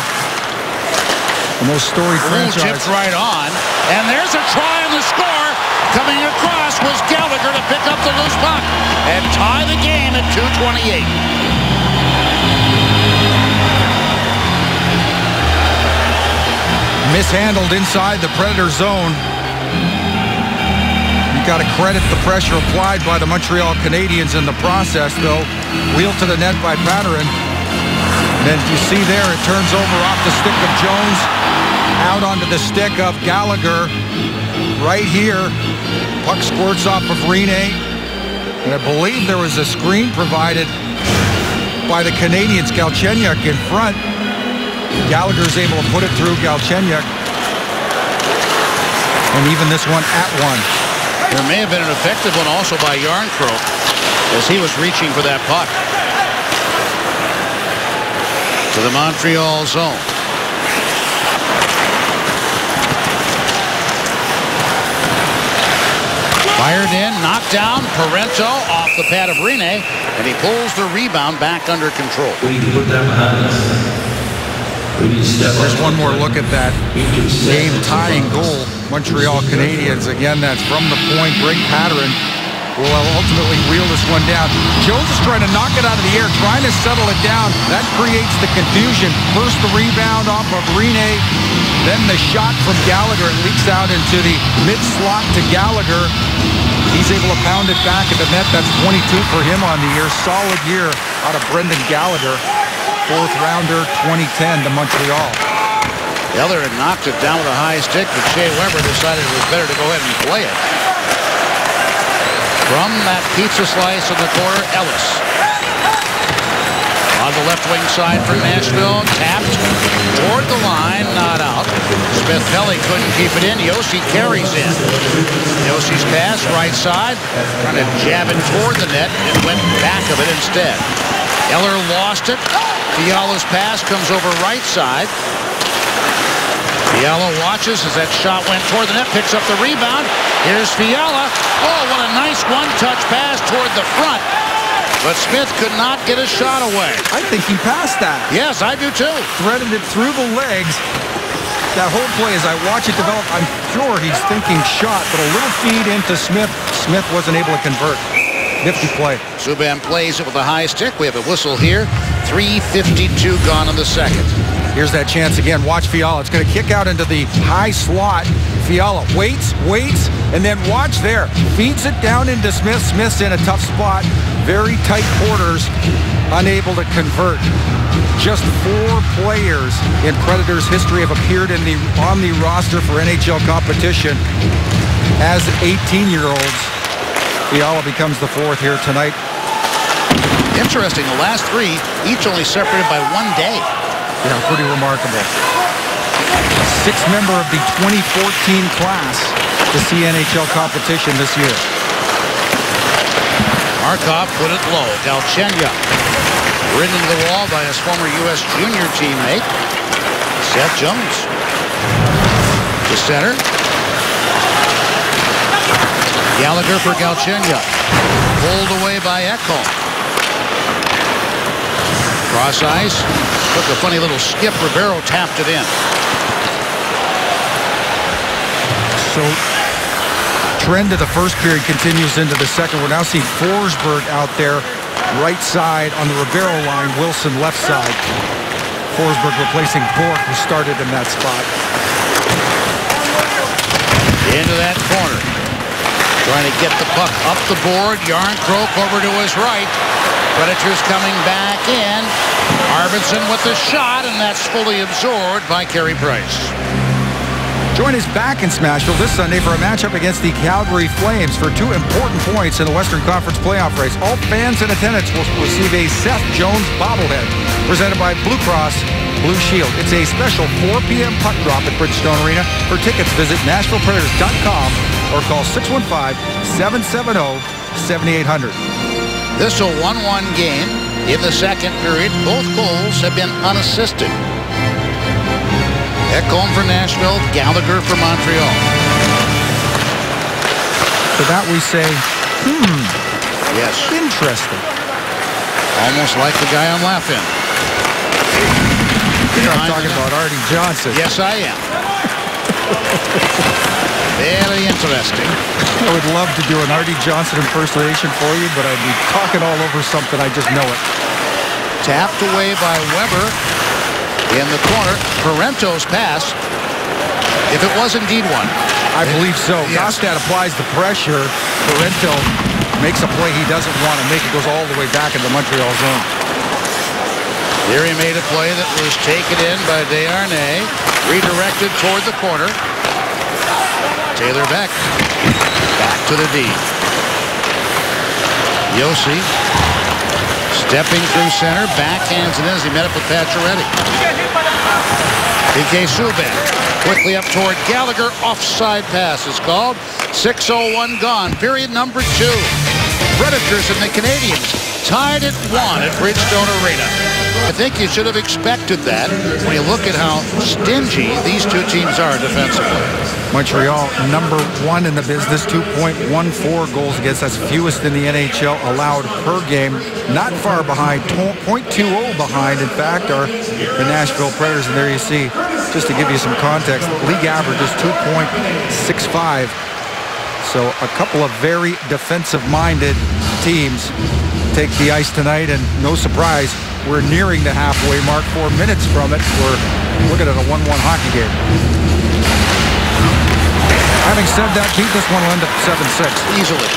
The most storied franchise. Tipped right on, and there's a try on the score. Coming across was Gallagher to pick up the loose puck and tie the game at 2:28. Mishandled inside the Predator zone. You got to credit the pressure applied by the Montreal Canadiens in the process, though. Wheeled to the net by Patterson. Then you see there, it turns over off the stick of Jones, out onto the stick of Gallagher. Right here, puck squirts off of Rene. And I believe there was a screen provided by the Canadiens. Galchenyuk in front. Gallagher's able to put it through Galchenyuk. And even this one at one. There may have been an effective one also by Yarncroke as he was reaching for that puck. To the Montreal zone. Fired in, knocked down, Parento off the pad of Rene, and he pulls the rebound back under control. We need to put that behind us. There's one more look at that game-tying goal. Montreal Canadiens, again, that's from the point. Greg Pateryn will ultimately wheel this one down. Jones is trying to knock it out of the air, trying to settle it down. That creates the confusion. First the rebound off of Rene, then the shot from Gallagher. It leaks out into the mid-slot to Gallagher. He's able to pound it back at the net. That's 22 for him on the year. Solid year out of Brendan Gallagher. Fourth rounder, 2010 to Montreal. Eller had knocked it down with a high stick, but Shea Weber decided it was better to go ahead and play it. From that pizza slice in the corner, Ellis. On the left wing side for Nashville, tapped toward the line, not out. Smith-Pelly couldn't keep it in. Yossi carries in. Yossi's pass, right side, trying to jab it toward the net and went back of it instead. Eller lost it. Fiala's pass comes over right side. Fiala watches as that shot went toward the net, picks up the rebound. Here's Fiala. Oh, what a nice one-touch pass toward the front. But Smith could not get a shot away. I think he passed that. Yes, I do too. Threaded it through the legs. That whole play, as I watch it develop, I'm sure he's thinking shot, but a little feed into Smith. Smith wasn't able to convert. Nifty play. Subban plays it with a high stick. We have a whistle here. 3:52 gone in the second. Here's that chance again. Watch Fiala. It's going to kick out into the high slot. Fiala waits, and then watch there. Feeds it down into Smith. Smith's in a tough spot. Very tight quarters. Unable to convert. Just 4 players in Predators history have appeared on the roster for NHL competition as 18-year-olds. Fiala becomes the 4th here tonight. Interesting, the last 3, each only separated by 1 day. Yeah, pretty remarkable. A 6th member of the 2014 class to see NHL competition this year. Markov put it low. Galchenyuk ridden into the wall by his former U.S. junior teammate, Seth Jones. To center. Gallagher for Galchenyuk. Pulled away by Ekholm. Cross ice. Took a funny little skip. Ribeiro tapped it in. So, trend of the first period continues into the second. We're now seeing Forsberg out there, right side on the Ribeiro line. Wilson left side. Forsberg replacing Bourque, who started in that spot. Into that corner. Trying to get the puck up the board. Yarncroke over to his right. Predators coming back in. Arvidsson with the shot, and that's fully absorbed by Carey Price. Join us back in Smashville this Sunday for a matchup against the Calgary Flames for 2 important points in the Western Conference playoff race. All fans in attendance will receive a Seth Jones bobblehead presented by Blue Cross Blue Shield. It's a special 4 p.m. puck drop at Bridgestone Arena. For tickets, visit NashvillePredators.com or call 615-770-7800. This is a 1-1 game in the second period. Both goals have been unassisted. Ekholm for Nashville, Gallagher for Montreal. To that we say, Yes. Interesting. Almost like the guy on Laugh-In. You're not talking about Artie Johnson. Yes, I am. Very interesting. I would love to do an Artie Johnson impersonation for you, but I'd be talking all over something. I just know it. Tapped away by Weber in the corner. Parento's pass, if it was indeed one. I believe so. Yes. Kostad applies the pressure. Parento makes a play he doesn't want to make. It goes all the way back in the Montreal zone. Here he made a play that was taken in by Desharnais. Redirected toward the corner. Taylor Beck. Back to the D. Yossi. Stepping through center. Backhands it in as he met up with Pacioretty. PK Subban. Quickly up toward Gallagher. Offside pass is called. 6:01 gone. Period number 2. Predators and the Canadians tied at 1 at Bridgestone Arena. I think you should have expected that when you look at how stingy these two teams are defensively. Montreal, number 1 in the business, 2.14 goals against. That's fewest in the NHL allowed per game. Not far behind, 0.20 behind, in fact, are the Nashville Predators. And there you see, just to give you some context, league average is 2.65. So a couple of very defensive-minded teams take the ice tonight, and no surprise, we're nearing the halfway mark. 4 minutes from it. We're looking at a 1-1 hockey game. Having said that, Keith, this one will end up 7-6. Easily.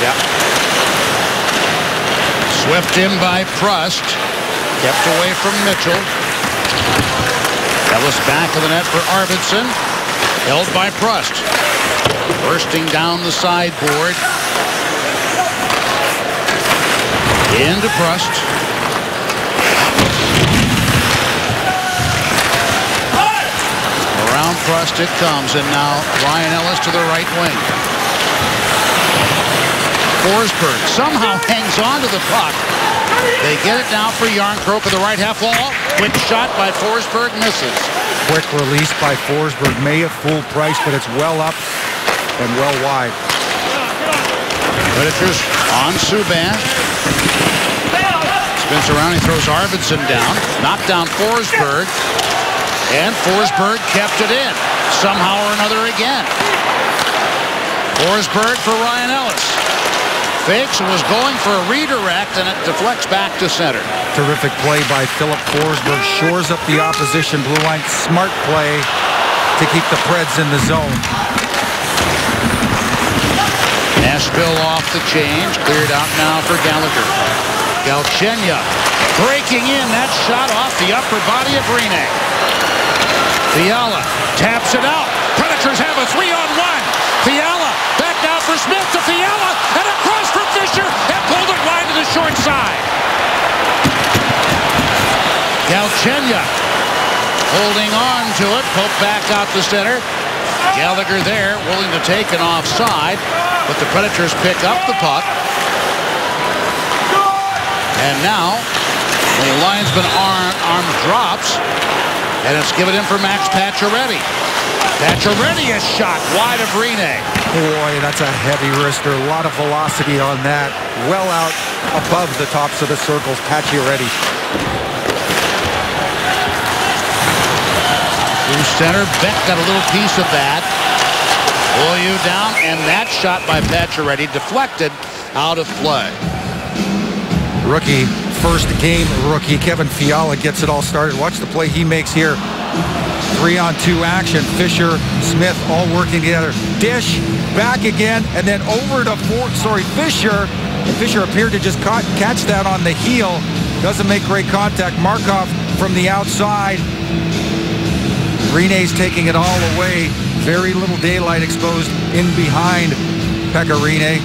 Yeah. Swept in by Prust. Kept away from Mitchell. Ellis back of the net for Arvidsson. Held by Prust. Bursting down the sideboard. Into Prust. Around Prust it comes, and now Ryan Ellis to the right wing. Forsberg somehow hangs on to the puck. They get it now for Järnkrok at the right half wall. Quick shot by Forsberg, misses. Quick release by Forsberg. May have fooled Price, but it's well up and well wide. Predators on Subban. Spins around, he throws Arvidsson down. Knocked down Forsberg. And Forsberg kept it in. Somehow or another again. Forsberg for Ryan Ellis. Fakes and was going for a redirect, and it deflects back to center. Terrific play by Philip Forsberg. Shores up the opposition blue line. Smart play to keep the Preds in the zone. Nashville off the change. Cleared out now for Gallagher. Galchenyuk breaking in. That shot off the upper body of Rinne. Fiala taps it out. Predators have a 3-on-1. Fiala back now for Smith to Fiala. And across from Fisher. And pulled it wide to the short side. Galchenyuk holding on to it. Pope back out to center. Gallagher there, willing to take an offside, but the Predators pick up the puck. And now the linesman arm drops, and it's given in for Max Pacioretty. Pacioretty is shot wide of Rinne. Boy, that's a heavy wrister. A lot of velocity on that. Well out above the tops of the circles. Pacioretty. Through center, Beck got a little piece of that. Beaulieu down, and that shot by Pacioretty deflected out of play. Rookie, first game rookie, Kevin Fiala gets it all started. Watch the play he makes here. 3-on-2 action. Fisher, Smith all working together. Dish, back again, and then over to Fisher. And Fisher appeared to just catch that on the heel. Doesn't make great contact. Markov from the outside. Rinne's taking it all away. Very little daylight exposed in behind Pekka Rinne.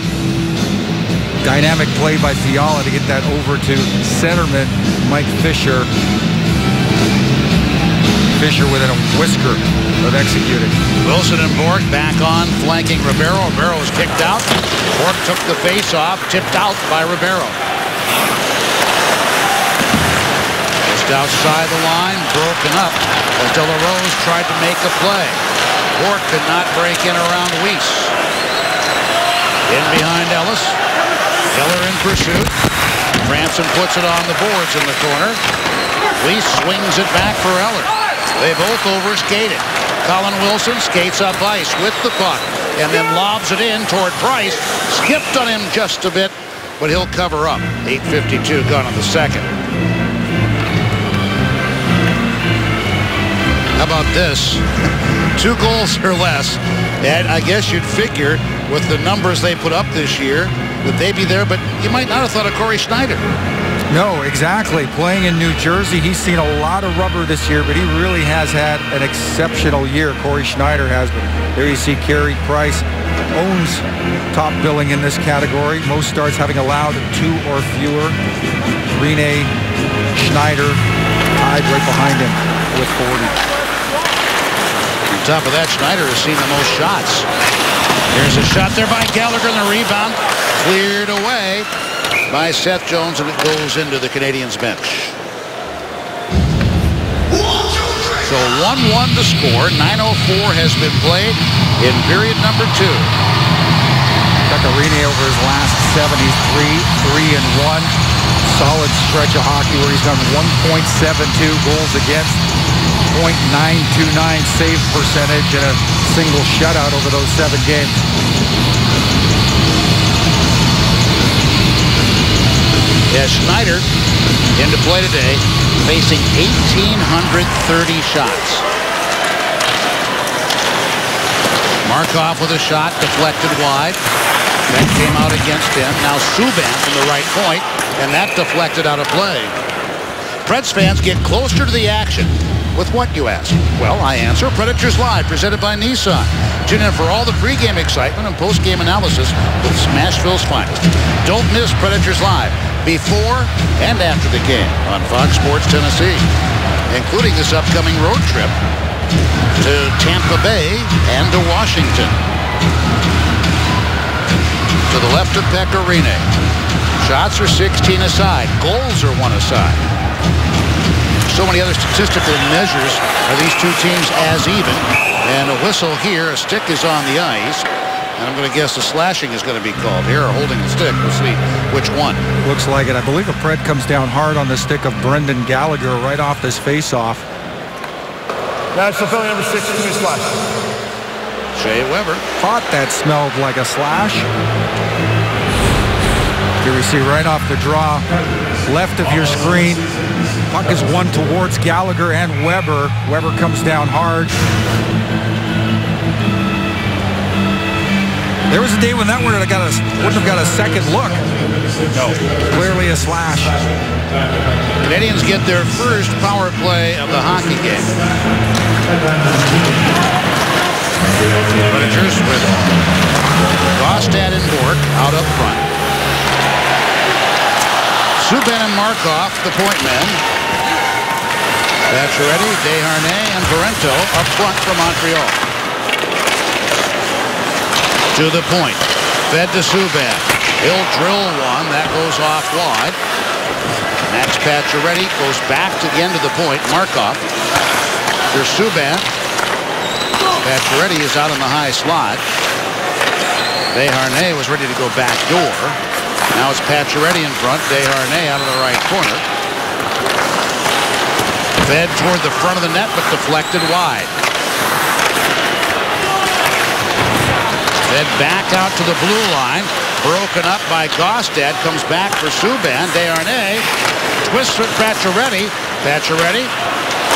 Dynamic play by Fiala to get that over to centerman Mike Fisher. Fisher within a whisker of executing. Wilson and Bork back on, flanking Ribeiro. Ribeiro was kicked out. Bork took the face off, tipped out by Ribeiro. Just outside the line, broken up as De La Rose tried to make a play. Bork could not break in around Weiss. In behind Ellis. Eller in pursuit. Franson puts it on the boards in the corner. Weiss swings it back for Eller. They both overskated. Colin Wilson skates up ice with the puck and then lobs it in toward Price. Skipped on him just a bit, but he'll cover up. 8:52 gone in the second. How about this? 2 goals or less. And I guess you'd figure with the numbers they put up this year that they'd be there, but you might not have thought of Corey Schneider. No, exactly. Playing in New Jersey, he's seen a lot of rubber this year, but he really has had an exceptional year. Corey Schneider has. But there you see Carey Price owns top billing in this category. Most starts having allowed 2 or fewer. Rinne, Schneider tied right behind him with 40. On top of that, Schneider has seen the most shots. There's a shot there by Gallagher, and the rebound cleared away by Seth Jones, and it goes into the Canadiens bench. So 1-1 to score. 9:04 has been played in period number 2. Pecorine over his last 7, he's 3-1. Solid stretch of hockey where he's done 1.72 goals against, .929 save percentage, and a single shutout over those 7 games. Yeah, Schneider into play today, facing 1,830 shots. Markov with a shot deflected wide. That came out against him. Now Subban from the right point, and that deflected out of play. Preds fans get closer to the action. With what, you ask? Well, I answer Predators Live, presented by Nissan. Tune in for all the pregame excitement and postgame analysis with Smashville's finest. Don't miss Predators Live before and after the game on Fox Sports Tennessee, including this upcoming road trip to Tampa Bay and to Washington. To the left of Pecorine. Shots are 16 aside. Goals are 1 aside. So many other statistical measures are these two teams as even. And a whistle here. A stick is on the ice. And I'm going to guess the slashing is going to be called here, or holding the stick. We'll see which one. Looks like it. I believe a Pred comes down hard on the stick of Brendan Gallagher right off this face-off. National penalty number 6, slash. Shea Weber. Thought that smelled like a slash. Here we see right off the draw, left of your screen. Puck is won towards Gallagher and Weber. Weber comes down hard. There was a day when that wouldn't have got a second look. No. Clearly a slash. Canadians get their first power play of the hockey game. Predators with Gostad and Bork out up front. Subban and Markov, the point men. Pacioretty, Desharnais, and Parento up front for Montreal. To the point. Fed to Subban. He'll drill one. That goes off wide. Max Pacioretty goes back again to the point. Markov. There's Subban. Pacioretty is out in the high slot. Desharnais was ready to go back door. Now it's Pacioretty in front. Desharnais out of the right corner. Fed toward the front of the net, but deflected wide. Fed back out to the blue line. Broken up by Gostad. Comes back for Subban. Desharnais twists with Pacioretty. Pacioretty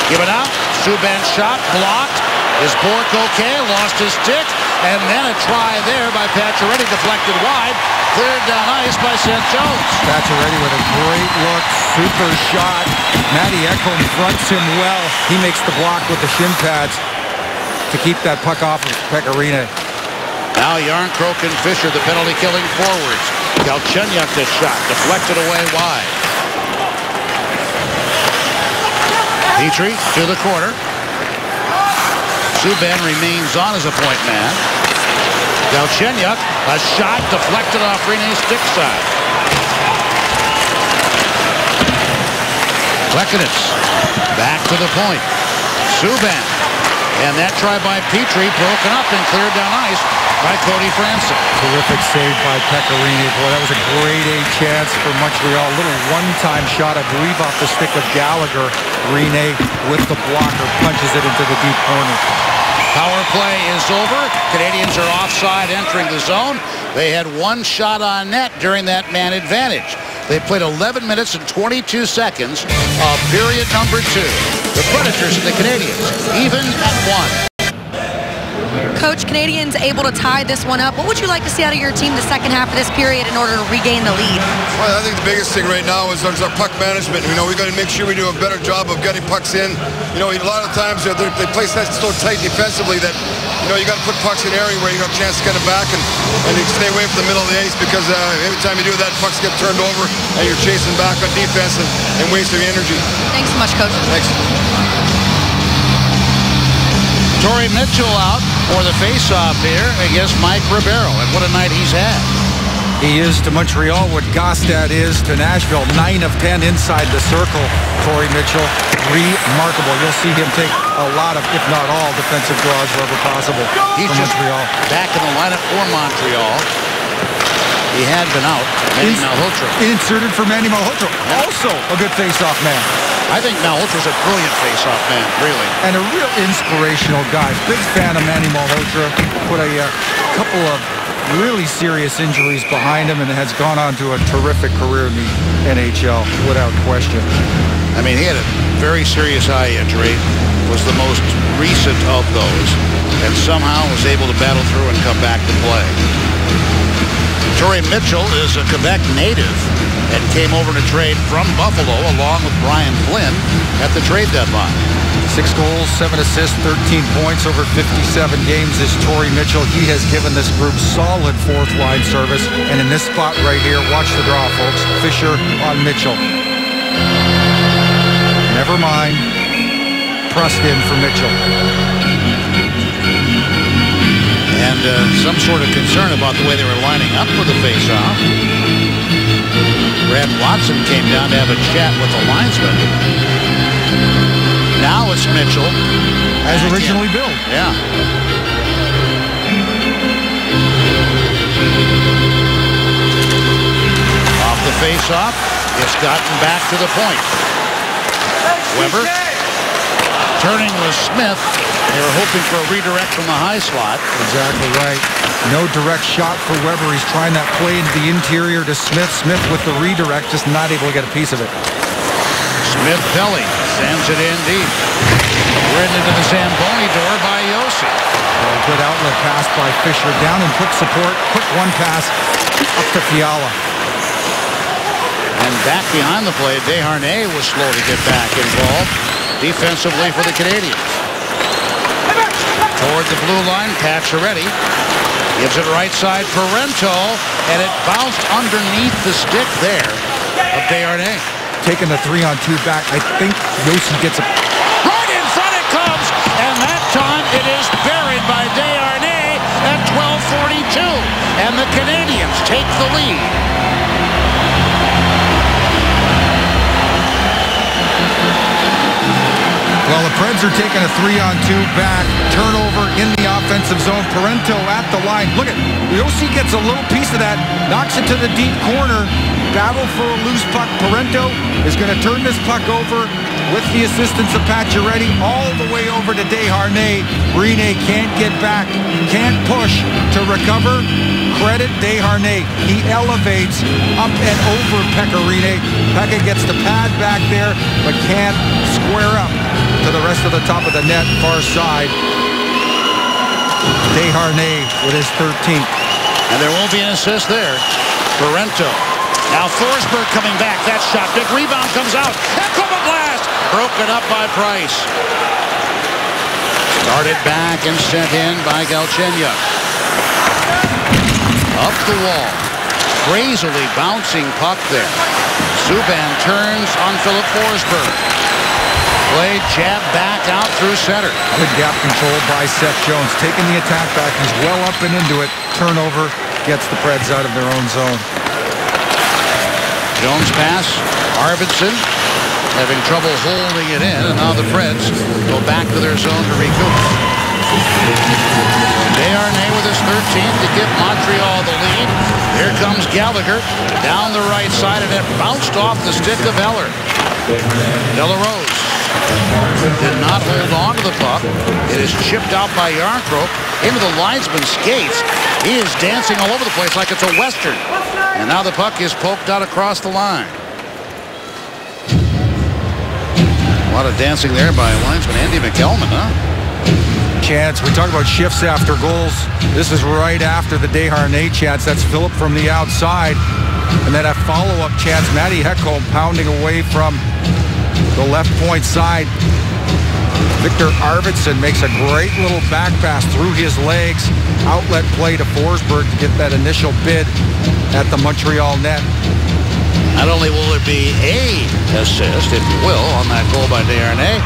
give it out. Subban shot blocked. Is Bork okay? Lost his stick. And then a try there by Pacioretty, deflected wide. Cleared down ice by Seth Jones. Pacioretty with a great look. Super shot. Matty Ekholm fronts him well. He makes the block with the shin pads to keep that puck off of Pecorine. Now Jarnkrok and Fisher, the penalty-killing forwards. Galchenyuk the shot, deflected away wide. Petrie to the corner. Subban remains on as a point man. Galchenyuk, a shot deflected off Rene's stick side. Plekanec back to the point. Subban. And that try by Petrie broken up and cleared down ice by Cody Franson. Terrific save by Pecorine. Boy, that was a grade A chance for Montreal. A little one-time shot, I believe, off the stick of Gallagher. Rene with the blocker punches it into the deep corner. Power play is over. Canadians are offside entering the zone. They had one shot on net during that man advantage. They played 11 minutes and 22 seconds of period number 2. The Predators and the Canadians even at 1. Coach, Canadians able to tie this one up. What would you like to see out of your team the second half of this period in order to regain the lead? Well, I think the biggest thing right now is our puck management. You know, we got to make sure we do a better job of getting pucks in. You know, a lot of times they play so tight defensively that, you know, you got to put pucks in an area where you got a chance to get them back and you stay away from the middle of the ice, because every time you do that, pucks get turned over and you're chasing back on defense and wasting energy. Thanks so much, Coach. Thanks. Torrey Mitchell out for the face-off here against Mike Ribeiro. And what a night he's had. He is to Montreal what Gostad is to Nashville. 9 of 10 inside the circle. Torrey Mitchell, remarkable. You'll see him take a lot of, if not all, defensive draws wherever possible He's for just Montreal. Back in the lineup for Montreal. He had been out. Manny Malhotra. Inserted for Manny Malhotra. Also a good face-off man. I think Malhotra's a brilliant face-off man, really. And a real inspirational guy. Big fan of Manny Malhotra. Put a couple of really serious injuries behind him and has gone on to a terrific career in the NHL, without question. I mean, he had a very serious eye injury, was the most recent of those, and somehow was able to battle through and come back to play. Torrey Mitchell is a Quebec native and came over to trade from Buffalo along with Brian Flynn at the trade deadline. 6 goals, 7 assists, 13 points over 57 games is Torrey Mitchell. He has given this group solid fourth-line service. And in this spot right here, watch the draw, folks. Fisher on Mitchell. Never mind. Pressed in for Mitchell. And some sort of concern about the way they were lining up for the face-off. Brad Watson came down to have a chat with the linesman. Now it's Mitchell. As originally billed. Yeah. Off the face-off. It's gotten back to the point. Weber. Turning was Smith. They were hoping for a redirect from the high slot. Exactly right. No direct shot for Weber. He's trying that play into the interior to Smith. Smith with the redirect, just not able to get a piece of it. Smith-Pelly sends it in deep. Ridden into the Zamboni door by Yossi. A good outlet pass by Fisher. Down in quick support. Quick one pass up to Fiala. And back behind the play, Desharnais was slow to get back involved defensively for the Canadiens. Toward the blue line, Pacioretty gives it right side Parento, and it bounced underneath the stick there of Desharnais. Taking the 3-on-2 back, I think Yossi gets a... Right in front it comes, and that time it is buried by Desharnais at 12:42, and the Canadiens take the lead. Well, the Preds are taking a 3-on-2 back. Turnover in the offensive zone. Parento at the line. Look at, Yossi gets a little piece of that. Knocks it to the deep corner. Battle for a loose puck. Parento is going to turn this puck over with the assistance of Pacioretty all the way over to Desharnais. Rene can't get back. Can't push to recover. Credit Desharnais. He elevates up and over Pekka Rinne. Pekka gets the pad back there, but can't square up to the rest of the top of the net, far side. Desharnais with his 13th. And there won't be an assist there. Parento. Now Forsberg coming back. That shot. Big rebound comes out. Ekholm blast. Broken up by Price. Started back and sent in by Galchenyuk. Up the wall. Crazily bouncing puck there. Subban turns on Philip Forsberg. Play jab back out through center. Good gap control by Seth Jones. Taking the attack back. He's well up and into it. Turnover gets the Preds out of their own zone. Jones pass. Arvidsson having trouble holding it in. And now the Preds go back to their zone to recoup. Desharnais with his 13th to give Montreal the lead. Here comes Gallagher down the right side, and it bounced off the stick of Eller. Delarose did not hold on to the puck. It is chipped out by Yarncroke into the linesman's skates. He is dancing all over the place like it's a Western. And now the puck is poked out across the line. A lot of dancing there by linesman Andy McElman, huh? Chance. We talk about shifts after goals. This is right after the Desharnais chance. That's Philip from the outside. And then a follow-up chance. Matty Ekholm pounding away from the left point side. Victor Arvidsson makes a great little back pass through his legs. Outlet play to Forsberg to get that initial bid at the Montreal net. Not only will there be a assist, if you will, on that goal by Desharnais,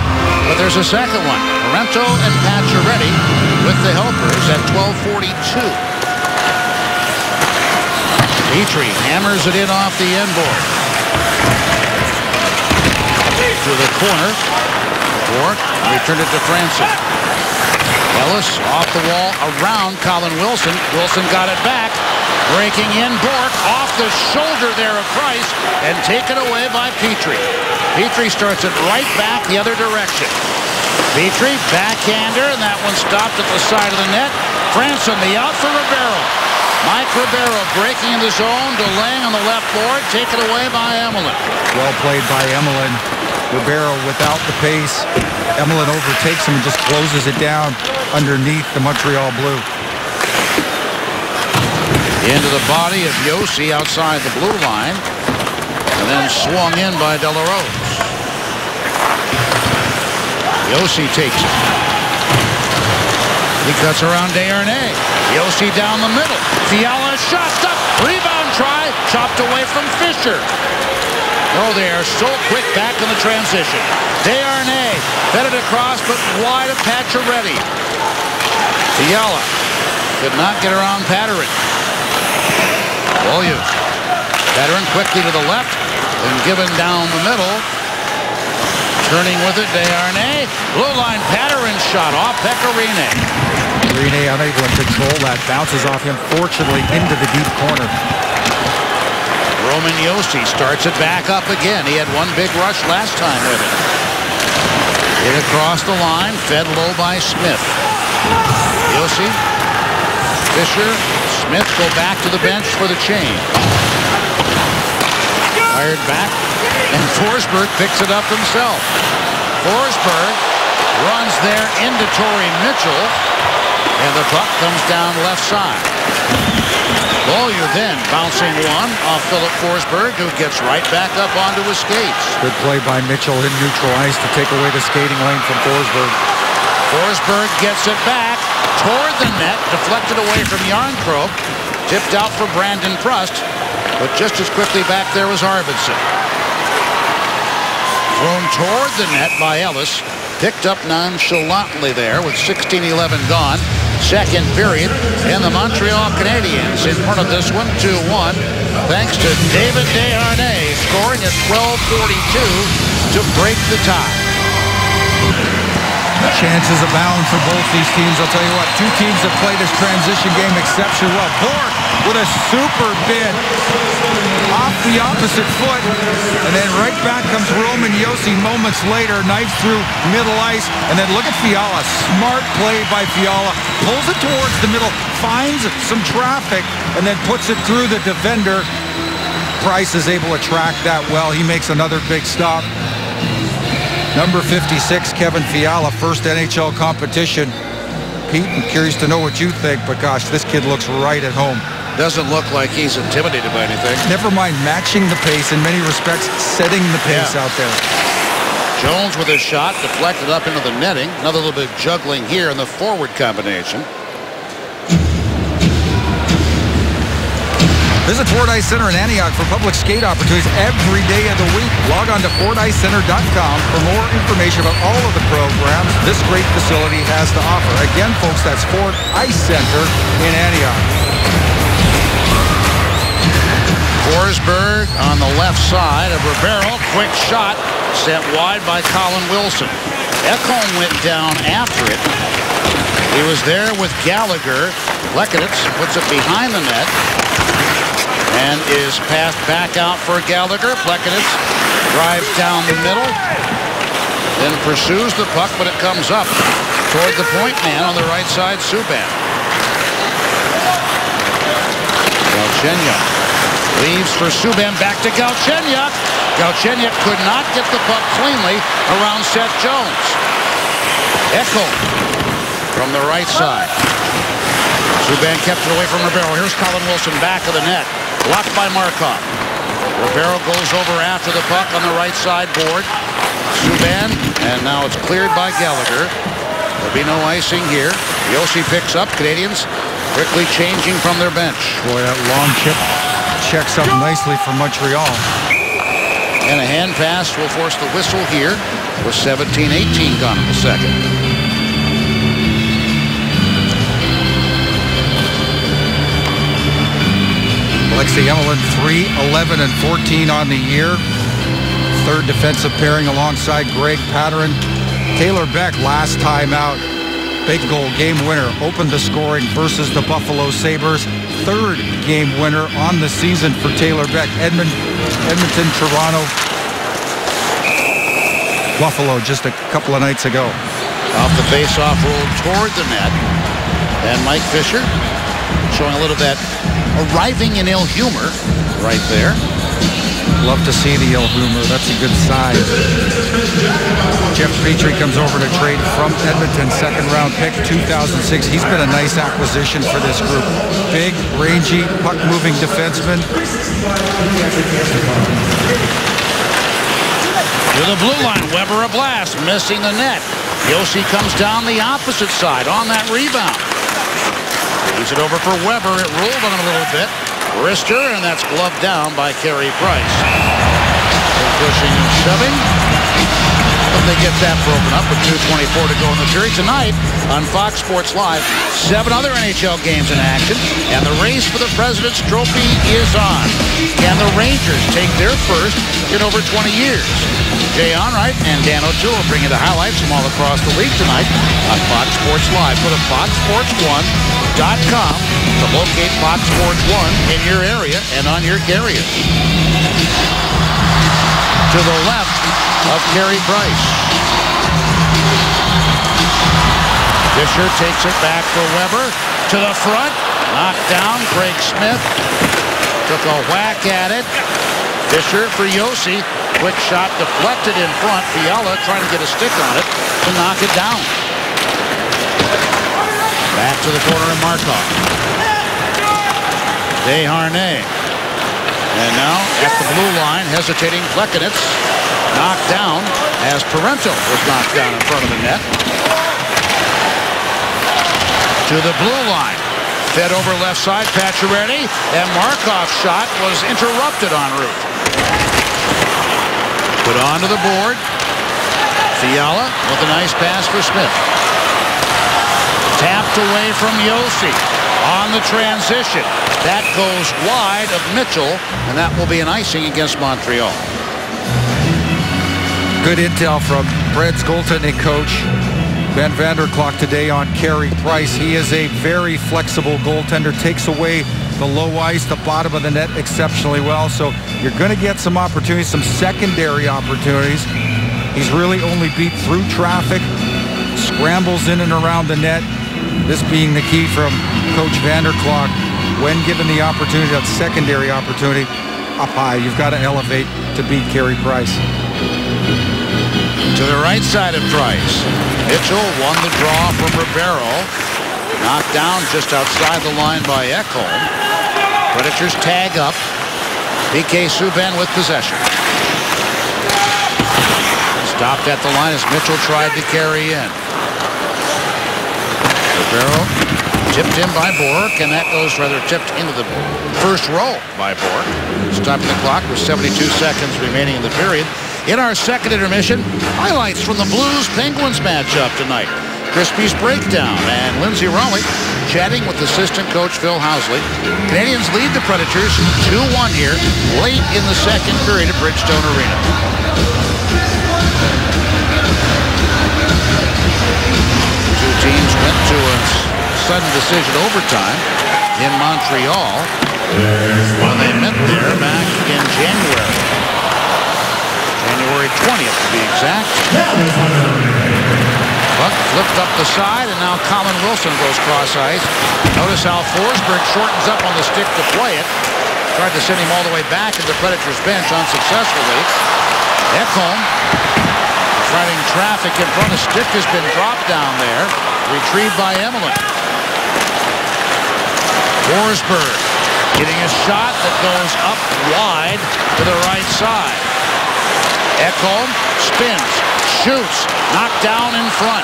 but there's a second one. Sorrento and Pacioretty with the helpers at 12:42. Petrie hammers it in off the end board. To the corner. Bourque returned it to Franson. Ellis off the wall around Colin Wilson. Wilson got it back. Breaking in Bourque off the shoulder there of Price and taken away by Petrie. Petrie starts it right back the other direction. Petrie, backhander, and that one stopped at the side of the net. Franson, the out for Ribeiro. Mike Ribeiro breaking in the zone, delaying on the left board, taken away by Emelin. Well played by Emelin. Ribeiro without the pace. Emelin overtakes him and just closes it down underneath the Montreal blue. Into the body of Josi outside the blue line. And then swung in by De La Rose. Josi takes it. He cuts around Desharnais. Josi down the middle. Fiala shot up. Rebound try. Chopped away from Fisher. Oh, they are so quick back in the transition. Desharnais fed it across, but wide of Pacioretty. Fiala could not get around Patterson. Williams. Patterson quickly to the left and given down the middle. Turning with it, Desharnais. Blue line, Patterson shot off Pecorine. Pecorine unable to control that. Bounces off him, fortunately, into the deep corner. Roman Josi starts it back up again. He had one big rush last time with it. Hit across the line, fed low by Smith. Josi, Fisher, Smith go back to the bench for the change. Fired back, and Forsberg picks it up himself. Forsberg runs there into Torrey Mitchell, and the puck comes down left side. Beaulieu then bouncing one off Philip Forsberg, who gets right back up onto his skates. Good play by Mitchell in neutral ice to take away the skating lane from Forsberg. Forsberg gets it back toward the net, deflected away from Jarnkrok, tipped out for Brandon Prust, but just as quickly back there was Arvidsson. Thrown toward the net by Ellis, picked up nonchalantly there with 16:11 gone. Second period, and the Montreal Canadiens in front of this one, 2-1, thanks to David Desharnais scoring at 12:42 to break the tie. Chances abound for both these teams. I'll tell you what, two teams that play this transition game exceptionally well. Bourque with a super bid off the opposite foot, and then right back comes Roman Josi moments later, knife through middle ice, and then look at Fiala. Smart play by Fiala. Pulls it towards the middle, finds some traffic, and then puts it through the defender. Price is able to track that well. He makes another big stop. Number 56, Kevin Fiala, first NHL competition. Pete, I'm curious to know what you think, but gosh, this kid looks right at home. Doesn't look like he's intimidated by anything. Never mind matching the pace, in many respects, setting the pace out there. Jones with his shot, deflected up into the netting. Another little bit of juggling here in the forward combination. Visit Ford Ice Center in Antioch for public skate opportunities every day of the week. Log on to FordIceCenter.com for more information about all of the programs this great facility has to offer. Again, folks, that's Ford Ice Center in Antioch. Forsberg on the left side of Ribeiro. Quick shot sent wide by Colin Wilson. Ekholm went down after it. He was there with Gallagher. Plekanec puts it behind the net and is passed back out for Gallagher. Plekanec drives down the middle, then pursues the puck, but it comes up toward the point man on the right side, Subban. Galchenyuk leaves for Subban, back to Galchenyuk. Galchenyuk could not get the puck cleanly around Seth Jones. Ekholm from the right side. Subban kept it away from Ribeiro. Here's Colin Wilson back of the net. Blocked by Markov. Ribeiro goes over after the puck on the right side board. Subban, and now it's cleared by Gallagher. There'll be no icing here. Josi picks up. Canadians quickly changing from their bench. Boy, that long chip checks up nicely for Montreal. And a hand pass will force the whistle here with 17:18 gone in the second. Alexei Emelin, 3-11-14 on the year. Third defensive pairing alongside Greg Patterin. Taylor Beck, last time out, big goal, game winner, opened the scoring versus the Buffalo Sabres. Third game winner on the season for Taylor Beck. Edmonton, Toronto, Buffalo just a couple of nights ago. Off the face-off roll toward the net. And Mike Fisher showing a little bit arriving in ill humor right there. Love to see the ill humor. That's a good sign. Jeff Petrie comes over to trade from Edmonton, second-round pick, 2006. He's been a nice acquisition for this group. Big, rangy, puck-moving defenseman. To the blue line, Weber a blast, missing the net. Josi comes down the opposite side on that rebound. Leaves it over for Weber. It rolled on him a little bit. Wrister, and that's gloved down by Carey Price. Pushing and shoving. But they get that broken up with 2:24 to go in the period. Tonight on Fox Sports Live, 7 other NHL games in action, and the race for the President's Trophy is on. Can the Rangers take their first in over 20 years? Jay Onrait and Dan O'Toole are bringing the highlights from all across the league tonight on Fox Sports Live. Go to foxsports1.com to locate Fox Sports 1 in your area and on your carrier. To the left of Carey Price. Fisher takes it back for Weber. To the front. Knocked down. Craig Smith took a whack at it. Fisher for Josi. Quick shot deflected in front. Fiala trying to get a stick on it to knock it down. Back to the corner of Markov. Desharnais. And now at the blue line, hesitating Plekanec. Knocked down as Parento was knocked down in front of the net. To the blue line. Fed over left side, Pacioretty. And Markov's shot was interrupted en route. Put onto the board. Fiala with a nice pass for Smith. Tapped away from Josi on the transition. That goes wide of Mitchell, and that will be an icing against Montreal. Good intel from Preds goaltending coach Ben Vanderklok today on Carey Price. He is a very flexible goaltender, takes away the low ice, the bottom of the net exceptionally well. So you're going to get some opportunities, some secondary opportunities. He's really only beat through traffic, scrambles in and around the net. This being the key from Coach Vanderklok. When given the opportunity, that secondary opportunity, up high, you've got to elevate to beat Carey Price. To the right side of Price. Mitchell won the draw from Ribeiro. Knocked down just outside the line by Ekholm. Predators tag up. PK Subban with possession. Stopped at the line as Mitchell tried to carry in. Ribeiro tipped in by Bork, and that goes rather tipped into the first row by Bork. Stopping the clock with 72 seconds remaining in the period. In our second intermission, highlights from the Blues-Penguins matchup tonight. Crispy's breakdown and Lindsay Raleigh chatting with assistant coach Phil Housley. Canadians lead the Predators 2-1 here late in the second period at Bridgestone Arena. Two teams went to a sudden decision overtime in Montreal when they met there back in January 20th to be exact. Buck flipped up the side, and now Colin Wilson goes cross ice. Notice how Forsberg shortens up on the stick to play it. Tried to send him all the way back into the Predators bench unsuccessfully. Ekholm fighting traffic in front. A stick has been dropped down there. Retrieved by Emelin. Forsberg getting a shot that goes up wide to the right side. Ekholm spins, shoots, knocked down in front.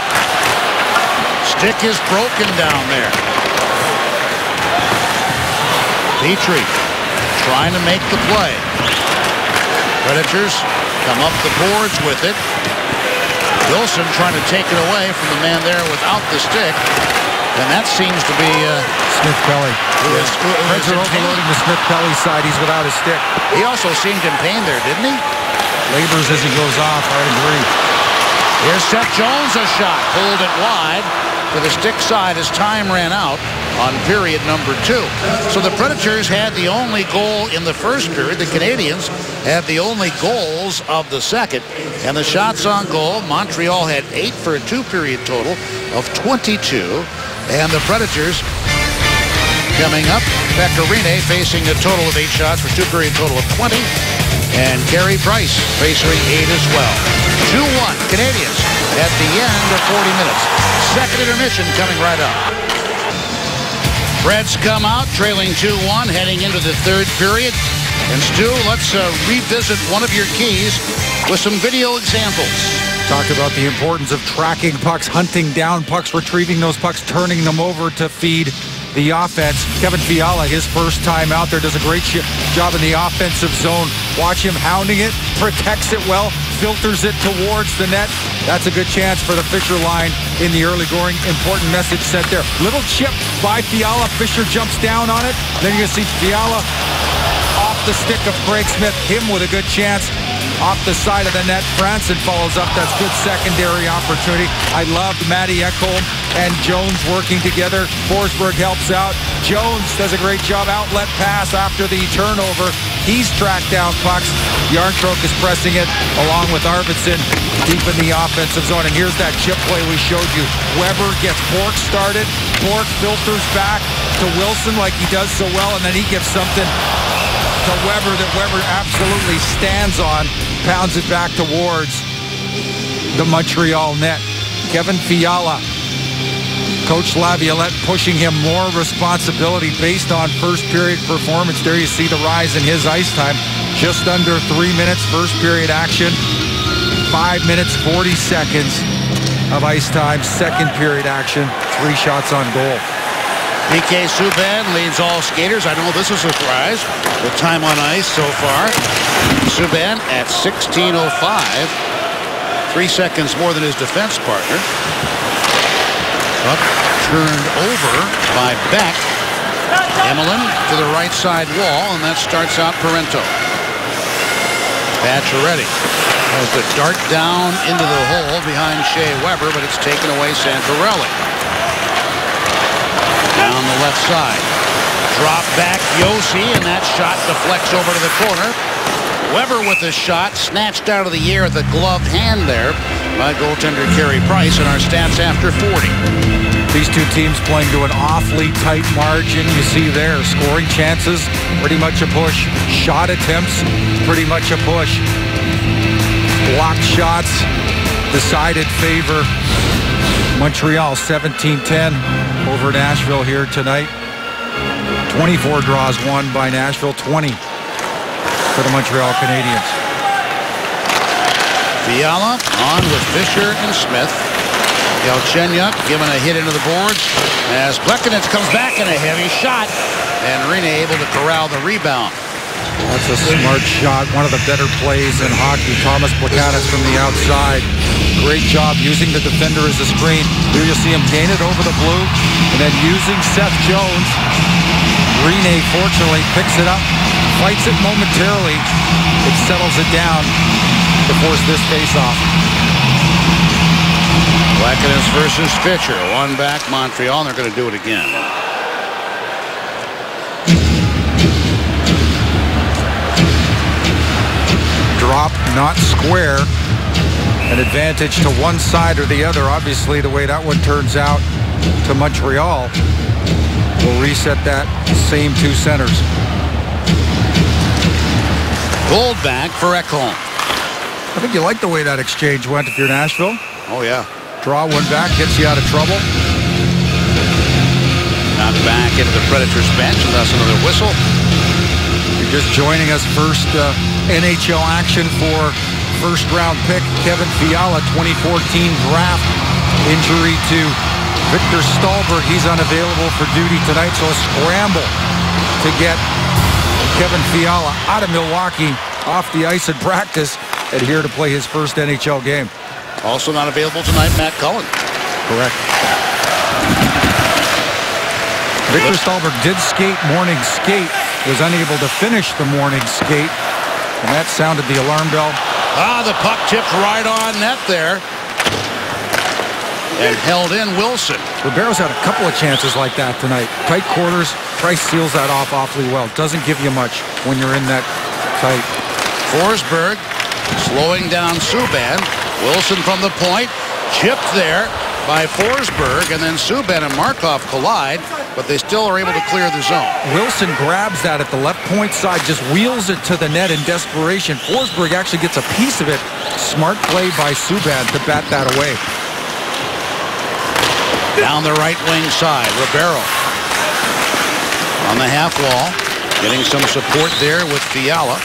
Stick is broken down there. Petrie trying to make the play. Predators come up the boards with it. Wilson trying to take it away from the man there without the stick. And that seems to be Smith-Pelly. Reds are overloading the Smith-Pelly side. He's without his stick. He also seemed in pain there, didn't he? Labors as he goes off. I agree. Here's Seth Jones, a shot. Pulled it wide to the stick side as time ran out on period number 2. So the Predators had the only goal in the first period. The Canadians had the only goals of the second. And the shots on goal, Montreal had 8 for a 2-period total of 22. And the Predators coming up, Pekka Rinne facing a total of 8 shots for 2-period total of 20. And Carey Price facing 8 as well. 2-1 Canadians at the end of 40 minutes. Second intermission coming right up. Preds come out trailing 2-1 heading into the third period. And Stu, let's revisit one of your keys with some video examples. Talked about the importance of tracking pucks, hunting down pucks, retrieving those pucks, turning them over to feed the offense. Kevin Fiala, his first time out there, does a great job in the offensive zone. Watch him hounding it, protects it well, filters it towards the net. That's a good chance for the Fisher line in the early going. Important message sent there. Little chip by Fiala. Fisher jumps down on it. Then you're going to see Fiala off the stick of Craig Smith. Him with a good chance. Off the side of the net, Franson follows up. That's good secondary opportunity. I loved Matty Ekholm and Jones working together. Forsberg helps out. Jones does a great job. Outlet pass after the turnover. He's tracked down pucks. Jarnkrok is pressing it along with Arvidsson deep in the offensive zone. And here's that chip play we showed you. Weber gets Bork started. Bork filters back to Wilson like he does so well, and then he gives something to Weber that Weber absolutely stands on, pounds it back towards the Montreal net. Kevin Fiala, Coach Laviolette pushing him more responsibility based on first period performance. There you see the rise in his ice time. Just under 3 minutes first period action. 5 minutes, 40 seconds of ice time. Second period action. 3 shots on goal. PK Subban leads all skaters. I know this is a surprise with time on ice so far. Subban at 16:05. 3 seconds more than his defense partner. Up, turned over by Beck. Emelin to the right side wall, and that starts out Parento. Pacioretty has to dart down into the hole behind Shea Weber, but it's taken away Santorelli. Down the left side. Drop back Yossi, and that shot deflects over to the corner. Weber with the shot, snatched out of the air at the gloved hand there by goaltender Carey Price, and our stats after 40. These two teams playing to an awfully tight margin. You see there, scoring chances, pretty much a push. Shot attempts, pretty much a push. Blocked shots, decided favor Montreal. 17-10 over Nashville here tonight. 24 draws won by Nashville, 20 for the Montreal Canadiens. Fiala on with Fisher and Smith. Galchenyuk given a hit into the boards as Plekanec comes back in a heavy shot, and Rinne able to corral the rebound. That's a smart shot. One of the better plays in hockey. Thomas Plekanec from the outside. Great job using the defender as a screen. Here you see him gain it over the blue, and then using Seth Jones. Rinne fortunately picks it up, fights it momentarily. It settles it down to force this face-off. Plekanec versus Fisher. One back Montreal, and they're going to do it again. Drop, not square. An advantage to one side or the other. Obviously, the way that one turns out to Montreal will reset that same 2 centers. Goldback for Ekholm. I think you like the way that exchange went if you're Nashville. Oh, yeah. Draw one back, gets you out of trouble. Knocked back into the Predators bench, and that's another whistle. You're just joining us, first NHL action for first-round pick Kevin Fiala, 2014 draft. Injury to Victor Stalberg. He's unavailable for duty tonight, so a scramble to get Kevin Fiala out of Milwaukee, off the ice in practice, and here to play his first NHL game. Also not available tonight, Matt Cullen. Correct. Victor Stahlberg did skate morning skate, was unable to finish the morning skate, and that sounded the alarm bell. The puck tipped right on net there and held in Wilson. Ribeiro's had a couple of chances like that tonight. Tight quarters, Price seals that off awfully well. Doesn't give you much when you're in that tight. Forsberg slowing down Subban. Wilson from the point, chipped there by Forsberg, and then Subban and Markov collide, but they still are able to clear the zone. Wilson grabs that at the left point side, just wheels it to the net in desperation. Forsberg actually gets a piece of it. Smart play by Subban to bat that away. Down the right wing side, Ribeiro on the half wall, getting some support there with Fiala.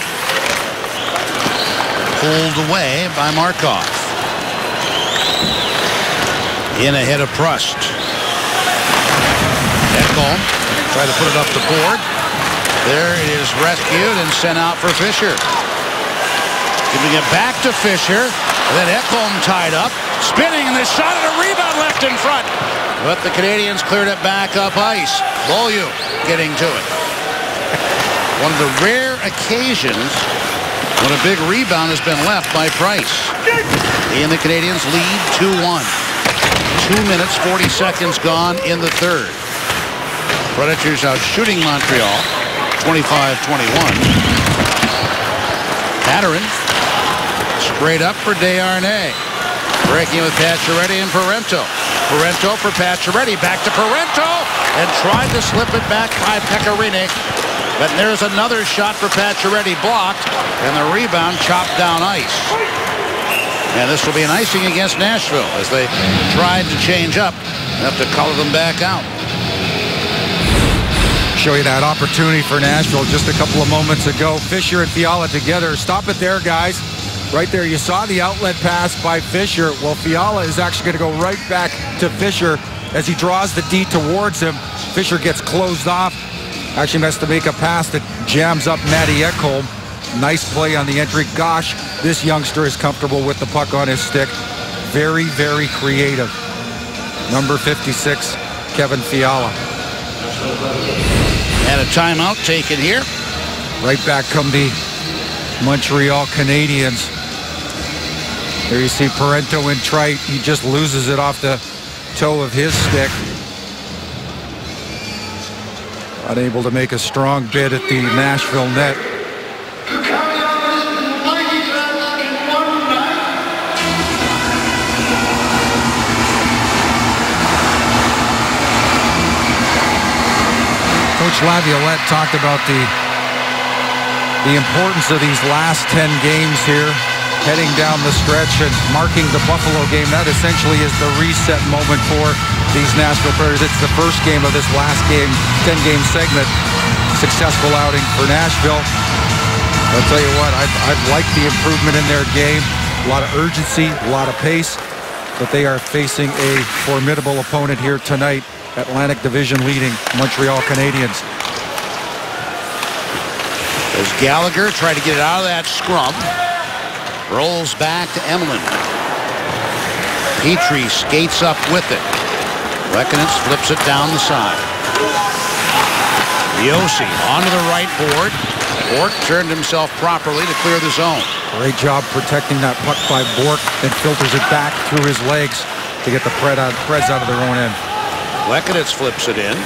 Pulled away by Markov. In ahead of Prust. Ekholm try to put it up the board. There it is, rescued and sent out for Fisher. Giving it back to Fisher. And then Ekholm tied up. Spinning, and the shot and a rebound left in front. But the Canadians cleared it back up ice. Beaulieu getting to it. One of the rare occasions when a big rebound has been left by Price. And the Canadians lead 2-1. 2 minutes, 40 seconds gone in the third. Predators out shooting Montreal, 25-21. Patterin straight up for Desharnais. Breaking with Pacioretty and Parento. Parento for Pacioretty. Back to Parento. And tried to slip it back by Pecorine. But there's another shot for Pacioretty blocked. And the rebound chopped down ice. And this will be an icing against Nashville as they tried to change up and have to color them back out. Show you that opportunity for Nashville just a couple of moments ago. Fisher and Fiala together. Stop it there, guys. Right there, you saw the outlet pass by Fisher. Well, Fiala is actually going to go right back to Fisher as he draws the D towards him. Fisher gets closed off. Actually has to make a pass that jams up Matty Ekholm. Nice play on the entry. Gosh, this youngster is comfortable with the puck on his stick. Very, very creative. Number 56, Kevin Fiala. And a timeout taken here. Right back come the Montreal Canadiens. There you see Parento in Trite. He just loses it off the toe of his stick. Unable to make a strong bid at the Nashville net. Coach Laviolette talked about the importance of these last 10 games here, heading down the stretch and marking the Buffalo game. That essentially is the reset moment for these Nashville Predators. It's the first game of this last game, 10-game segment. Successful outing for Nashville. I'll tell you what, I've liked the improvement in their game. A lot of urgency, a lot of pace, but they are facing a formidable opponent here tonight. Atlantic Division leading Montreal Canadiens. As Gallagher tried to get it out of that scrum. Rolls back to Emelin. Petrie skates up with it. Lehkonen flips it down the side. Josi onto the right board. Bourque turned himself properly to clear the zone. Great job protecting that puck by Bourque, then filters it back through his legs to get the Preds out of their own end. Lehkonen flips it in.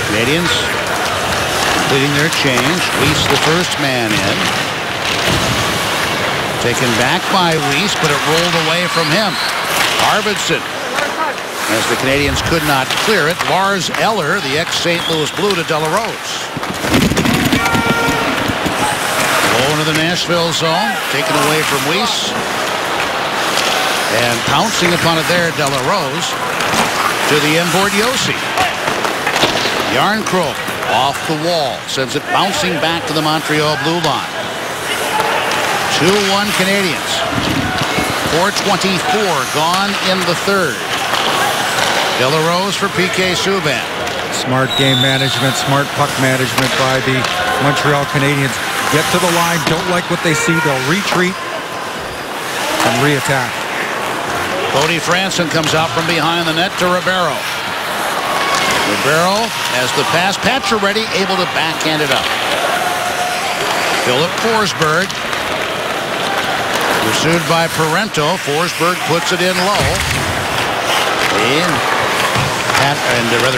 Canadians completing their change. Weiss the first man in. Taken back by Weiss, but it rolled away from him. Arvidsson, as the Canadians could not clear it. Lars Eller, the ex-St. Louis Blue, to Delarose. Low into the Nashville zone, taken away from Weiss. And pouncing upon it there, Delarose. To the inboard, Josi. Järnkrok off the wall, sends it bouncing back to the Montreal blue line. 2-1 Canadians. 4:24 gone in the third. Delarose for PK Subban. Smart game management, smart puck management by the Montreal Canadiens. Get to the line, don't like what they see, they'll retreat and re-attack. Cody Franson comes out from behind the net to Ribeiro. Ribeiro has the pass. Pacioretty able to backhand it up. Philip Forsberg. Pursued by Parento. Forsberg puts it in low.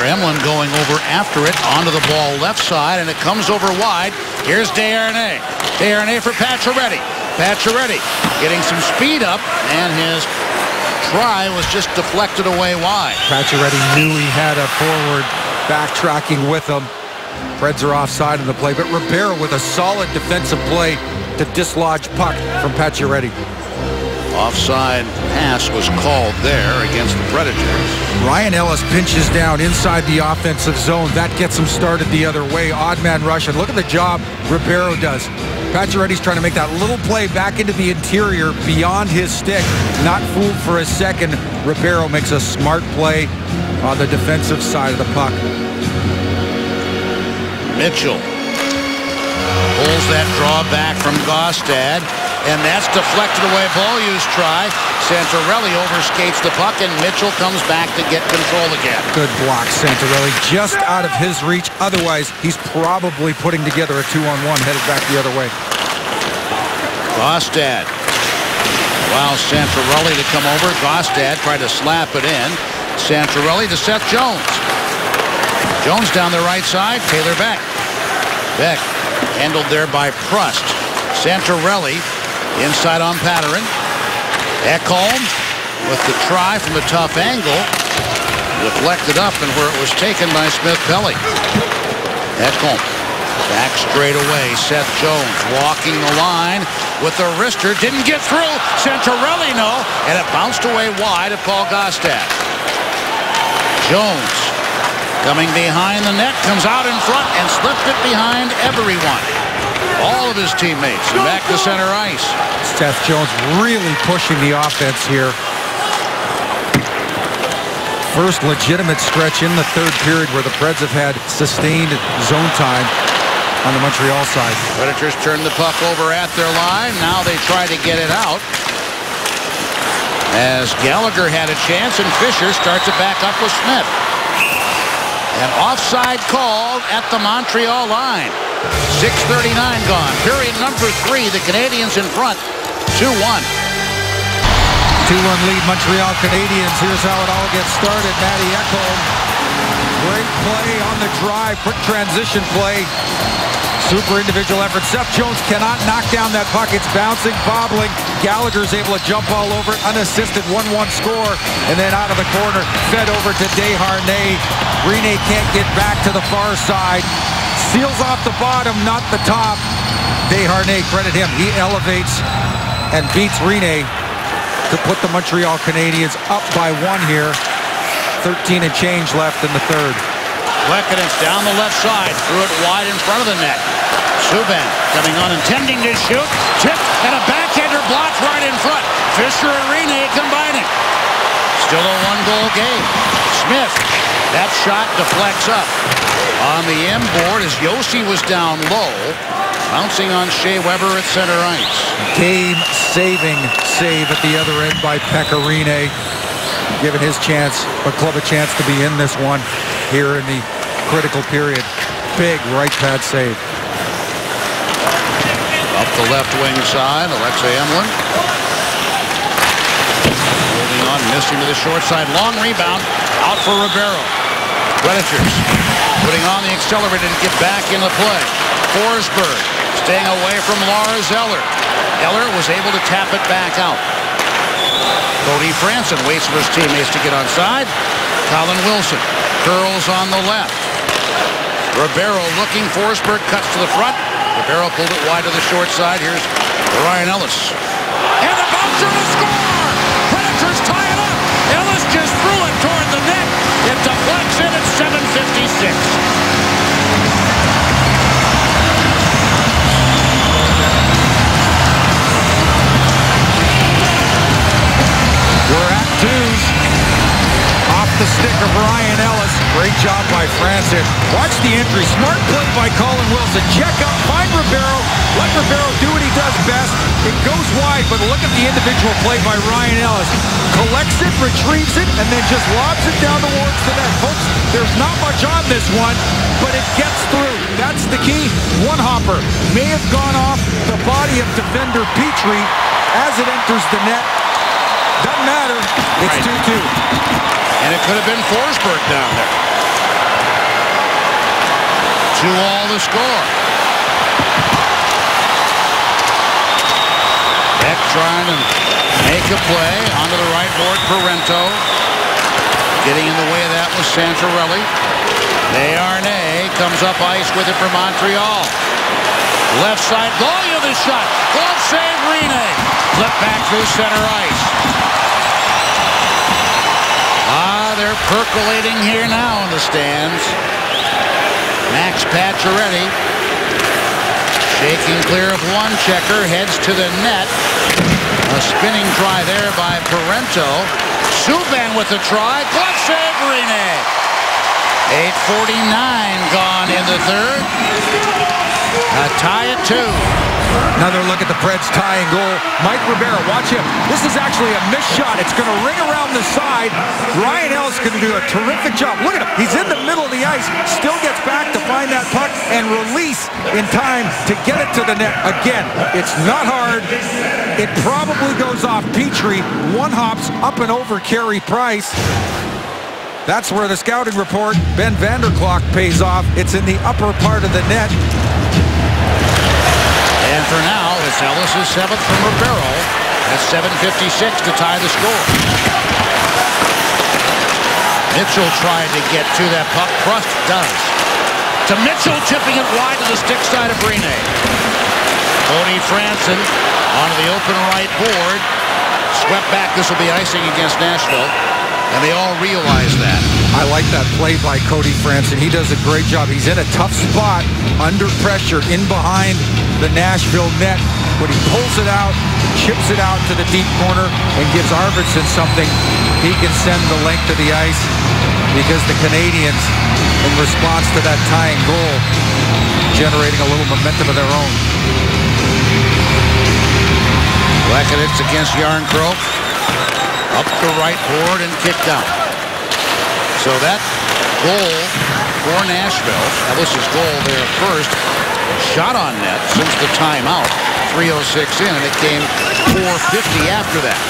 Emlyn going over after it. Onto the ball left side, and it comes over wide. Here's Desharnais. Desharnais for Pacioretty. Pacioretty getting some speed up, and his try was just deflected away wide. Pacioretty knew he had a forward backtracking with him. Preds are offside in the play, but Ribeiro with a solid defensive play to dislodge puck from Pacioretty. Offside pass was called there against the Predators. Ryan Ellis pinches down inside the offensive zone. That gets him started the other way. Odd man rush, and look at the job Ribeiro does. Pacioretty's trying to make that little play back into the interior beyond his stick. Not fooled for a second. Ribeiro makes a smart play on the defensive side of the puck. Mitchell pulls that draw back from Gaustad, and that's deflected away. Beaulieu's try. Santorelli overskates the puck, and Mitchell comes back to get control again. Good block, Santorelli, just out of his reach. Otherwise, he's probably putting together a 2-on-1 headed back the other way. Gaustad allows Santorelli to come over. Gaustad tried to slap it in. Santorelli to Seth Jones. Jones down the right side. Taylor Beck. Beck handled there by Prust. Santorelli inside on Patterin. Ekholm with the try from a tough angle. Deflected up and where it was taken by Smith-Pelly. Ekholm back straight away. Seth Jones walking the line with the wrister. Didn't get through. Santorelli no. And it bounced away wide at Paul Gaustad. Jones coming behind the net, comes out in front and slipped it behind everyone. All of his teammates, and back to center ice. Seth Jones really pushing the offense here. First legitimate stretch in the third period where the Preds have had sustained zone time on the Montreal side. Predators turn the puck over at their line. Now they try to get it out. As Gallagher had a chance, and Fisher starts it back up with Smith. An offside called at the Montreal line. 6:39 gone. Period number 3. The Canadiens in front. 2-1. 2-1 lead Montreal Canadiens. Here's how it all gets started. Matty Ekholm. Great play on the drive. Quick transition play. Super individual effort. Seth Jones cannot knock down that puck. It's bouncing, bobbling. Gallagher's able to jump all over it. Unassisted 1-1 score. And then out of the corner, fed over to Desharnais. Rinne can't get back to the far side. Seals off the bottom, not the top. Desharnais, credit him. He elevates and beats Rinne to put the Montreal Canadiens up by 1 here. 13 and change left in the third. Lehkonen's down the left side, threw it wide in front of the net. Subban coming on, intending to shoot, tipped, and a backhander blocked right in front. Fisher and Rinne combining. Still a 1-goal game. Smith, that shot deflects up. On the inboard as Josi was down low, bouncing on Shea Weber at center ice. Game-saving save at the other end by Pekka Rinne. Giving his chance, but club a chance to be in this one here in the critical period. Big right pad save. Up the left wing side, Alexei Emlyn. Holding on, missing to the short side. Long rebound, out for Ribeiro. Predators putting on the accelerator to get back into play. Forsberg staying away from Lars Eller. Eller was able to tap it back out. Cody Franson waits for his teammates to get onside. Colin Wilson curls on the left. Ribeiro looking. Forsberg cuts to the front. Ribeiro pulled it wide to the short side. Here's Ryan Ellis. And the bouncer to score! Predators tie it up. Ellis just threw it toward the net. It deflects in at 7:56. We're at 2s. Off the stick of Ryan Ellis. Great job by Franson. Watch the entry. Smart play by Colin Wilson. Check up, find Ribeiro. Let Ribeiro do what he does best. It goes wide, but look at the individual play by Ryan Ellis. Collects it, retrieves it, and then just lobs it down towards the net. Folks, there's not much on this one, but it gets through. That's the key. One hopper may have gone off the body of defender Petrie as it enters the net. Doesn't matter. It's 2-2. And it could have been Forsberg down there. 2-all the score. Beck trying to make a play onto the right board. Parento. Getting in the way of that was Santorelli. Desharnais comes up ice with it for Montreal. Left side, volume of the shot. Glove save, Rinne. Flip back through center ice. They're percolating here now in the stands. Max Pacioretty shaking clear of one checker, heads to the net. A spinning try there by Parento. Subban with the try. Glove save, Rinne. 8:49 gone in the third. A tie at 2. Another look at the Preds tying goal. Mike Ribeiro, watch him. This is actually a missed shot. It's going to ring around the side. Ryan Ellis going to do a terrific job. Look at him. He's in the middle of the ice. Still gets back to find that puck and release in time to get it to the net. Again, it's not hard. It probably goes off Petrie. One hops up and over Carey Price. That's where the scouting report, Ben Vanderklok, pays off. It's in the upper part of the net. And for now, it's Ellis' 7th from Ribeiro. That's 7:56 to tie the score. Mitchell tried to get to that puck. Crust does. To Mitchell, chipping it wide to the stick side of Rinne. Cody Franson onto the open right board. Swept back. This will be icing against Nashville. And they all realize that. I like that play by Cody Franson. He does a great job. He's in a tough spot, under pressure, in behind the Nashville net. But he pulls it out, chips it out to the deep corner, and gives Arvidsson something he can send the length of the ice, because the Canadians, in response to that tying goal, generating a little momentum of their own. Lekanen against Järnkrok. Up the right board and kicked out. So that goal for Nashville, Ellis' goal there first, shot on net since the timeout, 3:06 in, and it came 4:50 after that.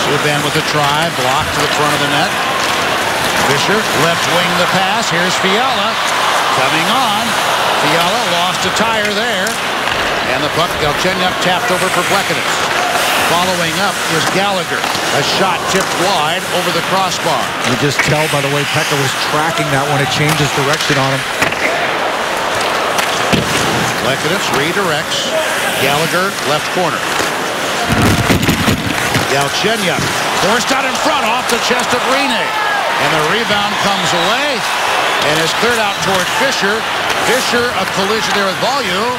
Subban with a try, blocked to the front of the net. Fisher, left wing the pass. Here's Fiala coming on. Fiala lost a tire there, and the puck, Galchenyuk tapped over for Lekanen. Following up is Gallagher. A shot tipped wide over the crossbar. You just tell by the way Pekka was tracking that when it changes direction on him. Lekanen redirects. Gallagher, left corner. Galchenyuk forced out in front off the chest of Rinne. And the rebound comes away and is cleared out toward Fisher. Fisher, a collision there with Volume.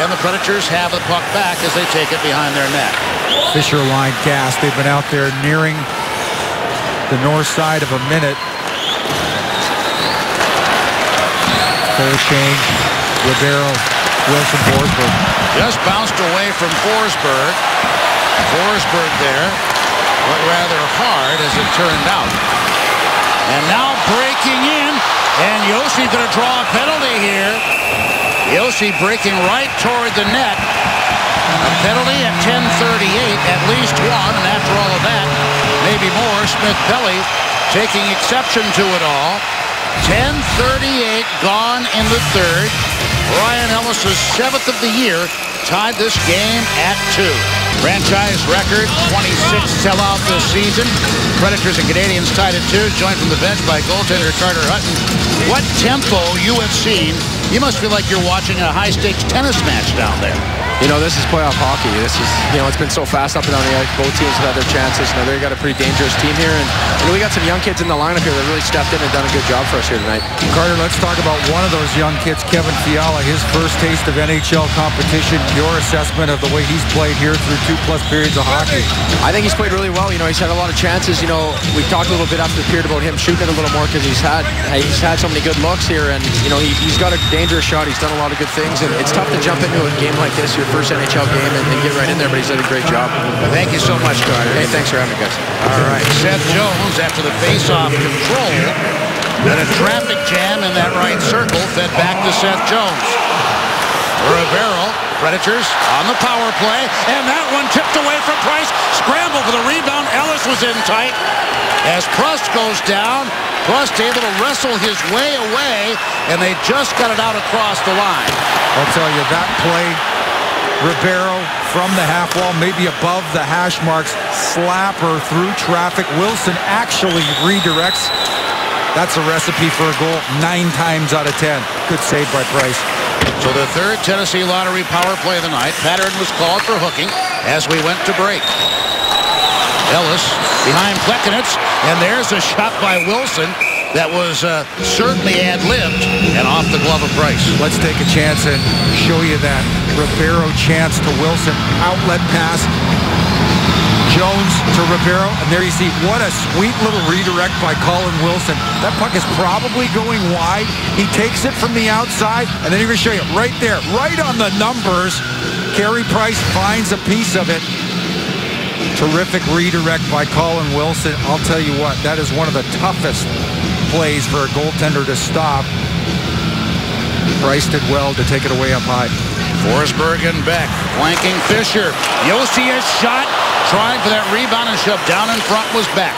And the Predators have the puck back as they take it behind their net. Fisher line gas. They've been out there nearing the north side of a minute. Fair change. Ribeiro, Wilson, Forsberg. Just bounced away from Forsberg. Forsberg there, but rather hard as it turned out. And now breaking in, and Josi going to draw a penalty here. Josi breaking right toward the net. A penalty at 10:38, at least one, and after all of that, maybe more. Smith-Pelly taking exception to it all. 10:38 gone in the third. Ryan Ellis' 7th of the year tied this game at 2. Franchise record, 26 sellout this season. Predators and Canadians tied at 2, joined from the bench by goaltender Carter Hutton. What tempo you have seen. You must feel like you're watching a high-stakes tennis match down there. this is playoff hockey. This is, it's been so fast up and down the ice. Both teams have had their chances. They got a pretty dangerous team here, and we got some young kids in the lineup here that really stepped in and done a good job for us here tonight. Carter, let's talk about one of those young kids, Kevin Fiala, his first taste of NHL competition. Your assessment of the way he's played here through 2+ periods of hockey. I think he's played really well. He's had a lot of chances. We talked a little bit after the period about him shooting it a little more because he's had so many good looks here, and he's got a dangerous shot. He's done a lot of good things, and it's tough to jump into a game like this, your first NHL game, and get right in there, but he's done a great job. Thank you so much, Carter. Hey, thanks for having me, guys. All right, Seth Jones after the face-off control, and a traffic jam in that right circle fed back to Seth Jones. Rivero, Predators on the power play, and that one tipped away from Price. Scramble for the rebound. Ellis was in tight. As Prust goes down, Prust able to wrestle his way away, and they just got it out across the line. I'll tell you, that play, Ribeiro from the half wall, maybe above the hash marks, slapper through traffic. Wilson actually redirects. That's a recipe for a goal 9 times out of 10. Good save by Price. So the third Tennessee Lottery power play of the night. Pattern was called for hooking as we went to break. Ellis behind Plekanec, and there's a shot by Wilson that was certainly ad-libbed and off the glove of Price. Let's take a chance and show you that Ribeiro chance to Wilson. Outlet pass. Jones to Ribeiro, and there you see what a sweet little redirect by Colin Wilson. That puck is probably going wide. He takes it from the outside, and then he's going to show you right there, right on the numbers. Carey Price finds a piece of it. Terrific redirect by Colin Wilson. I'll tell you what, that is one of the toughest plays for a goaltender to stop. Price did well to take it away up high. Forsberg and Beck flanking Fisher. Josi has shot, trying for that rebound and shoved down in front was Beck.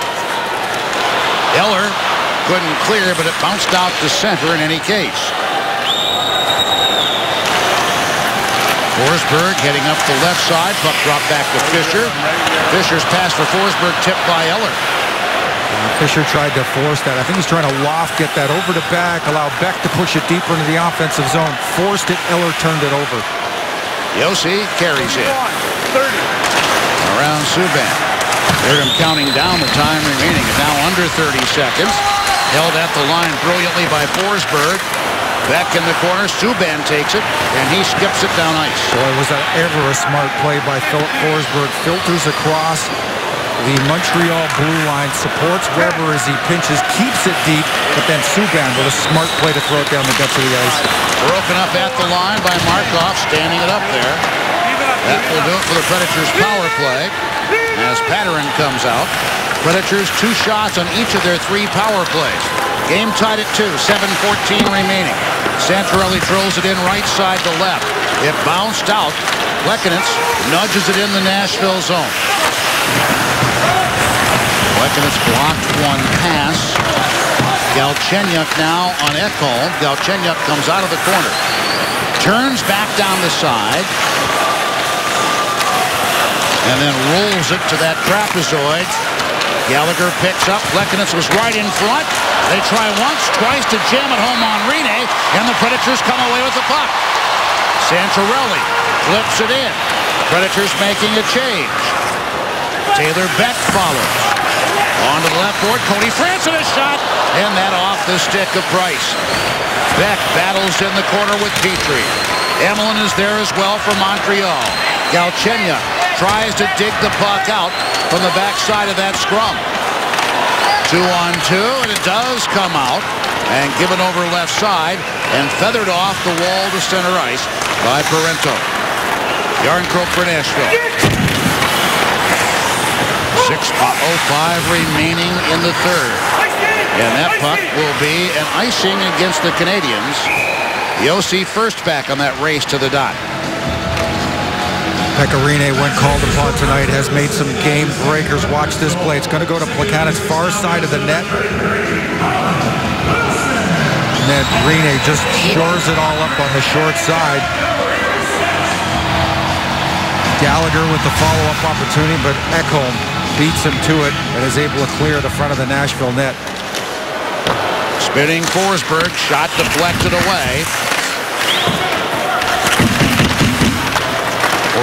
Eller couldn't clear, but it bounced out to center in any case. Forsberg heading up the left side. Puck dropped back to Fisher. Fisher's pass for Forsberg tipped by Eller. Fisher tried to force that. I think he's trying to loft, get that over to Beck, allow Beck to push it deeper into the offensive zone. Forced it, Eller turned it over. Josi carries it. 30. Around Subban. Heard him counting down the time remaining. Now under 30 seconds. Held at the line brilliantly by Forsberg. Beck in the corner. Subban takes it, and he skips it down ice. Boy, was that ever a smart play by Philip Forsberg. Filters across the Montreal blue line, supports Weber as he pinches, keeps it deep, but then Subban with a smart play to throw it down the guts of the ice. Broken up at the line by Markov, standing it up there. That will do it for the Predators' power play as Pattern comes out. Predators 2 shots on each of their 3 power plays. Game tied at 2, 7:14 remaining. Santorelli drills it in right side to left. It bounced out. Plekanec nudges it in the Nashville zone. Plekanec blocked one pass. Galchenyuk now on Ekholm. Galchenyuk comes out of the corner. Turns back down the side. And then rolls it to that trapezoid. Gallagher picks up. Plekanec was right in front. They try once, twice to jam it home on Rinne, and the Predators come away with the puck. Santorelli flips it in. Predators making a change. Taylor Beck follows. On to the left board, Cody Franson a shot, and that off the stick of Price. Beck battles in the corner with Petrie. Emelin is there as well for Montreal. Galchenyuk tries to dig the puck out from the backside of that scrum. 2-on-2, and it does come out and given over left side and feathered off the wall to center ice by Parento. Yarncroke for Nashville. 6:05 remaining in the third. And that puck will be an icing against the Canadiens. Josi first back on that race to the dot. Pekka Rinne, when called upon tonight, has made some game breakers. Watch this play. It's going to go to Plekanec's far side of the net. And then Rinne just shores it all up on the short side. Gallagher with the follow-up opportunity, but Ekholm beats him to it and is able to clear the front of the Nashville net. Spinning Forsberg, shot deflected away.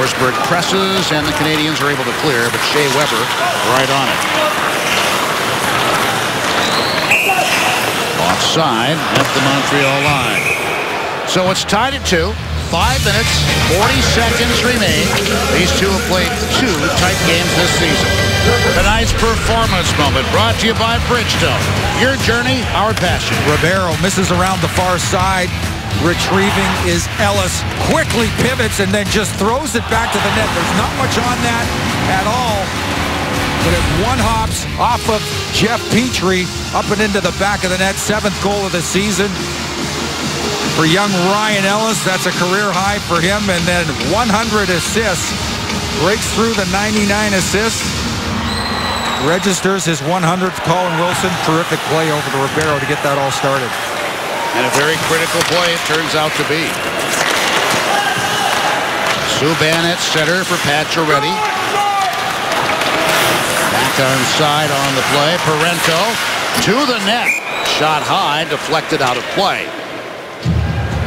Forsberg presses, and the Canadians are able to clear, but Shea Weber right on it. Offside at the Montreal line. So it's tied at 2. 5 minutes, 40 seconds remain. These two have played 2 tight games this season. Tonight's performance moment brought to you by Bridgestone. Your journey, our passion. Ribeiro misses around the far side. Retrieving is Ellis. Quickly pivots and then just throws it back to the net. There's not much on that at all. But it one hops off of Jeff Petrie up and into the back of the net. 7th goal of the season. For young Ryan Ellis, that's a career high for him. And then 100 assists. Breaks through the 99 assists. Registers his 100th. Colin Wilson, terrific play over to Ribeiro to get that all started. And a very critical play it turns out to be. Subban at center for Pacioretty. Back onside on the play. Parento to the net. Shot high, deflected out of play.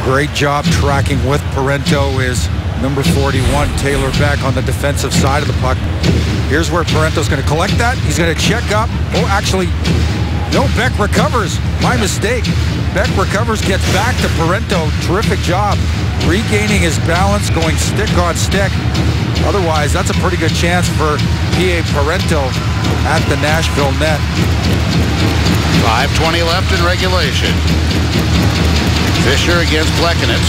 Great job tracking with Parento is number 41, Taylor Beck, on the defensive side of the puck. Here's where Parento's going to collect that. He's going to check up. Oh, actually, no, Beck recovers. My mistake. Beck recovers, gets back to Parento. Terrific job regaining his balance, going stick on stick. Otherwise, that's a pretty good chance for P.A. Parento at the Nashville net. 5:20 left in regulation. Fisher against Plekanec.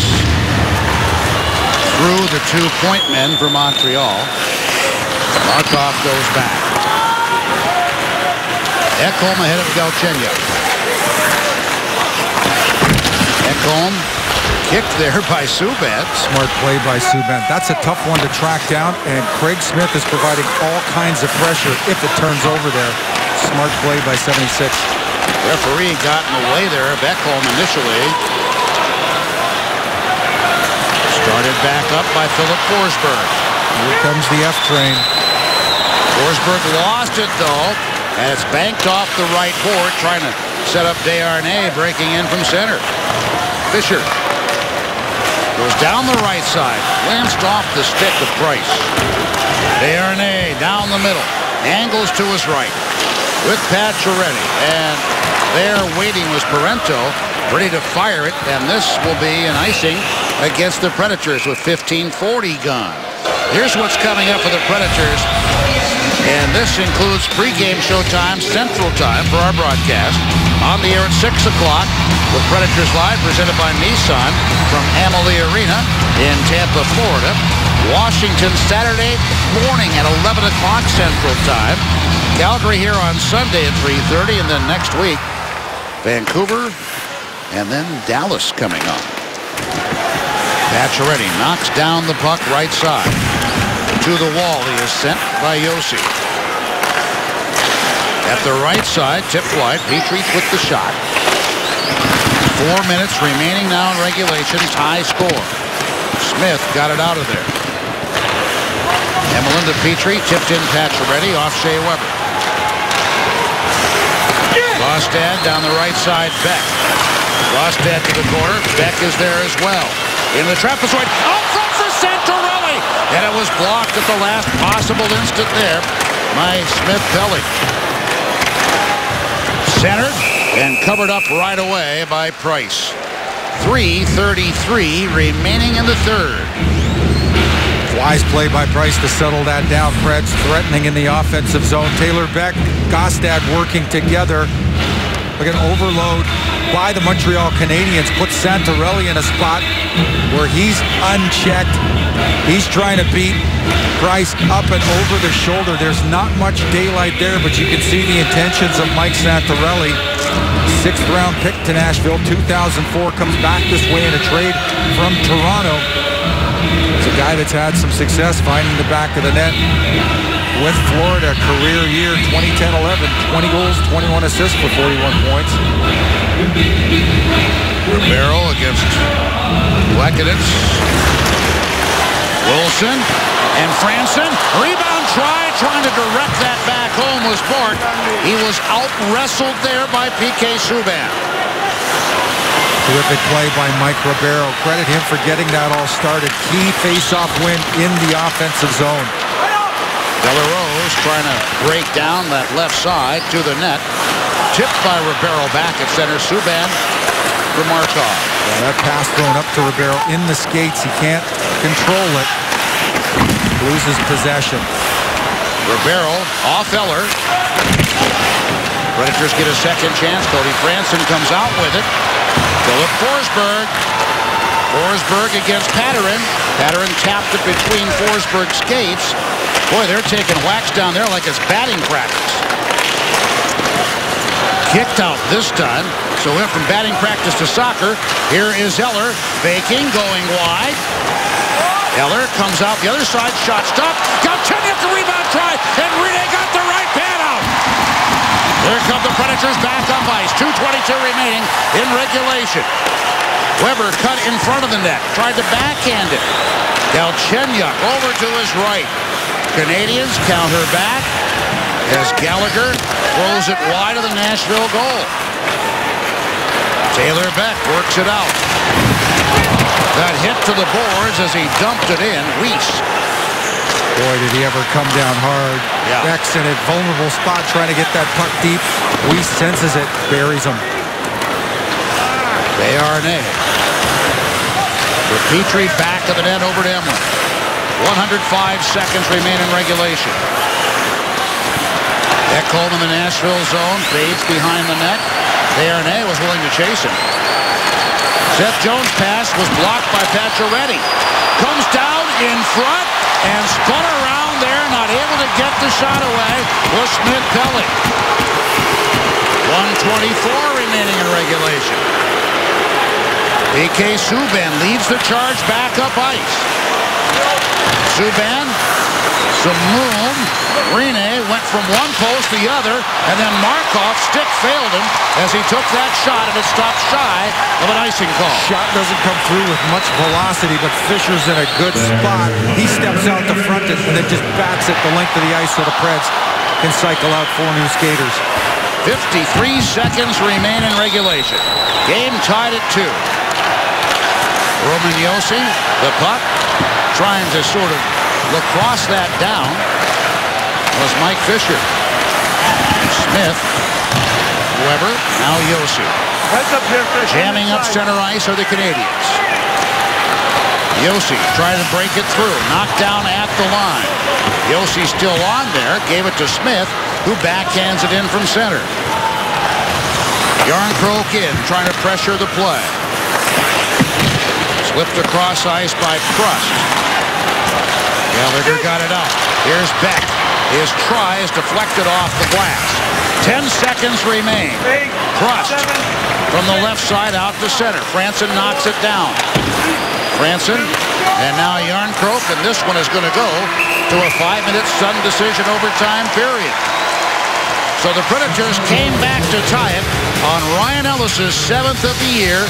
Through the 2-point men for Montreal. Markov goes back. Ekholm ahead of Galchenyuk. Ekholm kicked there by Subban. Smart play by Subban. That's a tough one to track down, and Craig Smith is providing all kinds of pressure if it turns over there. Smart play by 76. Referee got in the way there of Ekholm initially. Started back up by Philip Forsberg. Here comes the F train. Forsberg lost it though, and it's banked off the right board, trying to set up Desharnais, breaking in from center. Fisher goes down the right side, glanced off the stick of Price. Desharnais down the middle, angles to his right with Pacioretty, and there waiting was Parento, ready to fire it, and this will be an icing against the Predators with 15:40 gone. Here's what's coming up for the Predators, and this includes pregame showtime Central Time for our broadcast. On the air at 6 o'clock with Predators Live, presented by Nissan from Amalie Arena in Tampa, Florida. Washington Saturday morning at 11 o'clock Central Time. Calgary here on Sunday at 3:30, and then next week Vancouver and then Dallas coming on. Pacioretty knocks down the puck right side. To the wall, he is sent by Josi. At the right side, tipped wide, Petrie with the shot. 4 minutes remaining now in regulation, tie score. Smith got it out of there. Emelin to Petrie, tipped in Pacioretty, off Shea Weber. Rostad down the right side, Beck. Rostad to the corner, Beck is there as well. In the trapezoid, out front for Santorelli! And it was blocked at the last possible instant there by Smith-Pelly. Centered and covered up right away by Price. 3:33 remaining in the third. Wise play by Price to settle that down. Preds threatening in the offensive zone. Taylor Beck, Gostad working together. Look at overload by the Montreal Canadiens. Put Santorelli in a spot where he's unchecked. He's trying to beat Price up and over the shoulder. There's not much daylight there, but you can see the intentions of Mike Santorelli. 6th round pick to Nashville, 2004, comes back this way in a trade from Toronto. It's a guy that's had some success finding the back of the net with Florida. Career year 2010-11, 20 goals, 21 assists for 41 points. Ribeiro against Plekanec. Wilson and Franson. Rebound trying to direct that back home was Bort. He was out-wrestled there by P.K. Subban. Terrific play by Mike Ribeiro. Credit him for getting that all started. Key face-off win in the offensive zone. De La Rose trying to break down that left side to the net. Tipped by Ribeiro back at center. Subban for Markov. Yeah, that pass thrown up to Ribeiro in the skates. He can't control it. Loses possession. Ribeiro off Eller. Predators get a second chance. Cody Franson comes out with it. Philip Forsberg. Forsberg against Patterin. Patterin tapped it between Forsberg's skates. Boy, they're taking whacks down there like it's batting practice. Kicked out this time. So went from batting practice to soccer. Here is Eller faking, going wide. Eller comes out the other side. Shot stopped. Galchenyuk the rebound try. And Rene got the right pad out. There come the Predators back on ice. 2:22 remaining in regulation. Weber cut in front of the net. Tried to backhand it. Galchenyuk over to his right. Canadians counter back as Gallagher throws it wide of the Nashville goal. Taylor Beck works it out. That hit to the boards as he dumped it in. Weiss. Boy, did he ever come down hard. Yeah. Beck's in a vulnerable spot trying to get that puck deep. Weiss senses it, buries him. Béarnais. For Petrie back of the net over to Emlyn. 105 seconds remain in regulation. Ekholm in the Nashville zone. Fades behind the net. Béarnais was willing to chase him. Seth Jones' pass was blocked by Pacioretty. Comes down in front and spun around there. Not able to get the shot away was Smith-Pelly. 1:24 remaining in regulation. PK Subban leads the charge back up ice. Subban, some room. Rene went from one post to the other, and then Markov stick failed him as he took that shot, and it stopped shy of an icing call. Shot doesn't come through with much velocity, but Fisher's in a good spot. He steps out the front and then just bats it the length of the ice so the Preds can cycle out 4 new skaters. 53 seconds remain in regulation. Game tied at 2. Roman Josi, the puck, trying to sort of lacrosse that down was Mike Fisher. Smith, Weber, now Josi. Heads up here, Fisher. Jamming up center ice are the Canadians. Josi tried to break it through, knocked down at the line. Josi still on there, gave it to Smith, who backhands it in from center. Jarnkrok in, trying to pressure the play. Slipped across ice by Crust. Gallagher got it out. Here's Beck. His try is deflected off the glass. 10 seconds remain. Crust from the left side out to center. Franson knocks it down. Franson and now Jarnkrok, and this one is going to go to a 5-minute sudden decision overtime period. So the Predators came back to tie it on Ryan Ellis's 7th of the year.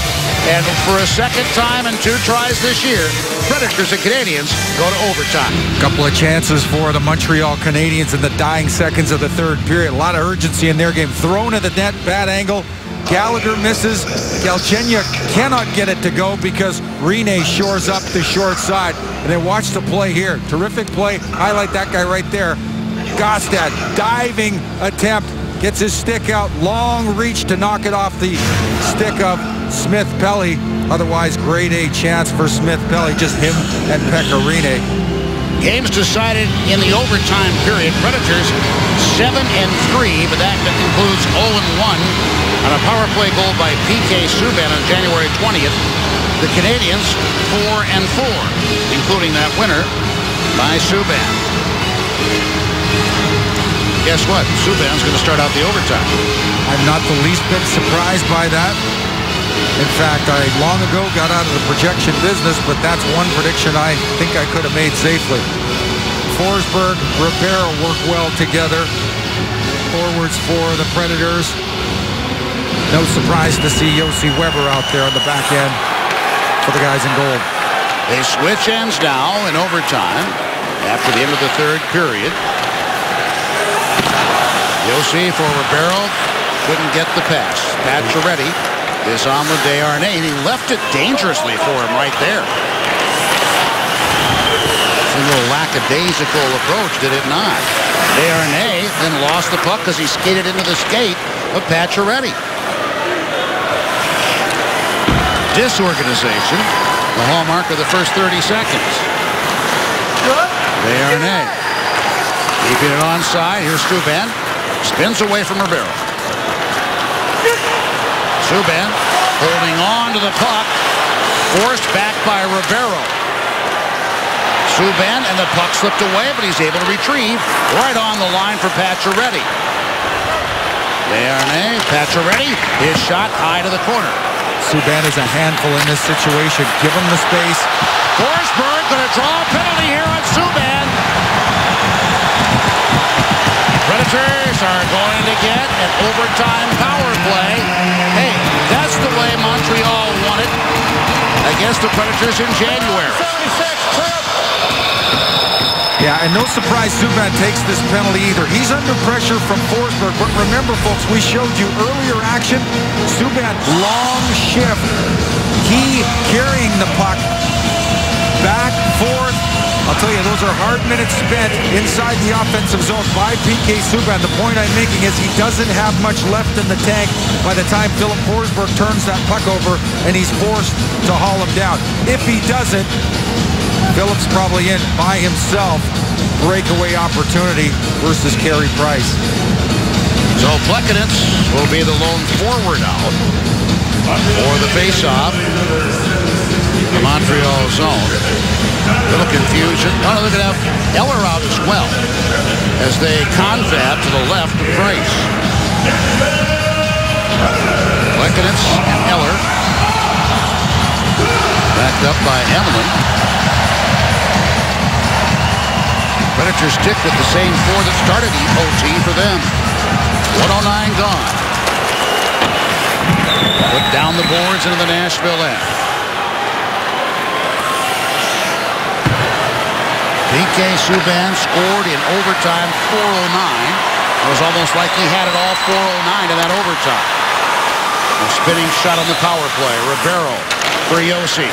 And for a second time in 2 tries this year, Predators and Canadians go to overtime. Couple of chances for the Montreal Canadiens in the dying seconds of the 3rd period. A lot of urgency in their game. Thrown at the net, bad angle. Gallagher misses. Galchenyuk cannot get it to go because Rene shores up the short side. And then watch the play here. Terrific play. Highlight that guy right there. Gostad, diving attempt, gets his stick out, long reach to knock it off the stick of Smith-Pelly. Otherwise, grade A chance for Smith-Pelly, just him and Pekka Rinne. Games decided in the overtime period. Predators 7-3, but that includes 0-1 on a power play goal by PK Subban on January 20th. The Canadians 4-4, including that winner by Subban. Guess what? Subban's going to start out the overtime. I'm not the least bit surprised by that. In fact, I long ago got out of the projection business, but that's one prediction I think I could have made safely. Forsberg, Ribeiro work well together. Forwards for the Predators. No surprise to see Josi Weber out there on the back end for the guys in gold. They switch ends now in overtime after the end of the 3rd period. Josi for Ribeiro. Couldn't get the pass. Pacioretty is on with Desharnais, and he left it dangerously for him right there. A little lackadaisical approach, did it not? Desharnais then lost the puck as he skated into the skate of Pacioretty. Disorganization, the hallmark of the first 30 seconds. Desharnais keeping it onside. Here's Subban. Spins away from Ribeiro. Subban holding on to the puck. Forced back by Ribeiro. Subban, and the puck slipped away, but he's able to retrieve right on the line for Pacioretty. Desharnais, Pacioretty, his shot high to the corner. Subban is a handful in this situation. Give him the space. Forsberg going to draw a penalty here on Subban. Predators are going to get an overtime power play. Hey, that's the way Montreal won it against the Predators in January. Yeah, and no surprise Subban takes this penalty either. He's under pressure from Forsberg, but remember, folks, we showed you earlier action. Subban, long shift. He carrying the puck back, forth. I'll tell you, those are hard minutes spent inside the offensive zone by PK Subban. The point I'm making is he doesn't have much left in the tank by the time Philip Forsberg turns that puck over and he's forced to haul him down. If he doesn't, Phillips probably in by himself. Breakaway opportunity versus Carey Price. So Plekanec will be the lone forward out for the faceoff. The Montreal zone. Little confusion. Oh, no, they're going to have Eller out as well as they confab to the left of Price. Plekanec and Eller. Backed up by Emelin. Predators stick with the same four that started the OT for them. 109 gone. Put down the boards into the Nashville end. PK Subban scored in overtime 4:09. It was almost like he had it all 4:09 in that overtime. A spinning shot on the power play. Ribeiro for Josi.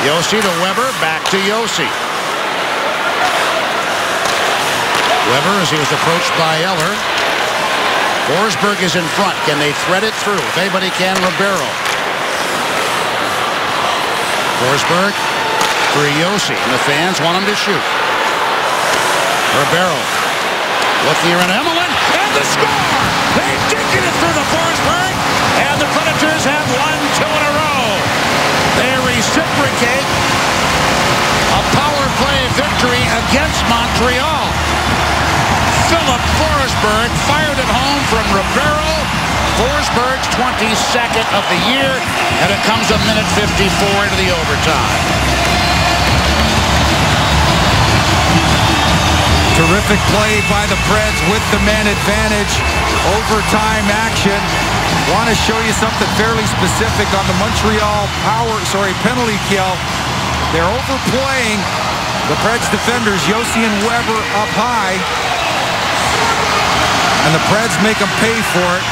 Josi to Weber, back to Josi. Weber as he was approached by Eller. Forsberg is in front. Can they thread it through? If anybody can, Ribeiro. Forsberg for Josi, and the fans want him to shoot. Ribeiro looking around Emelin, and the score! They've dinking it through the Forsberg, and the Predators have won 2 in a row. They reciprocate a power play victory against Montreal. Philip Forsberg fired it home from Ribeiro. Forsberg's 22nd of the year, and it comes a minute 54 into the overtime. Terrific play by the Preds with the man advantage. Overtime action. Want to show you something fairly specific on the Montreal penalty kill. They're overplaying the Preds defenders, Josi and Weber up high. And the Preds make them pay for it.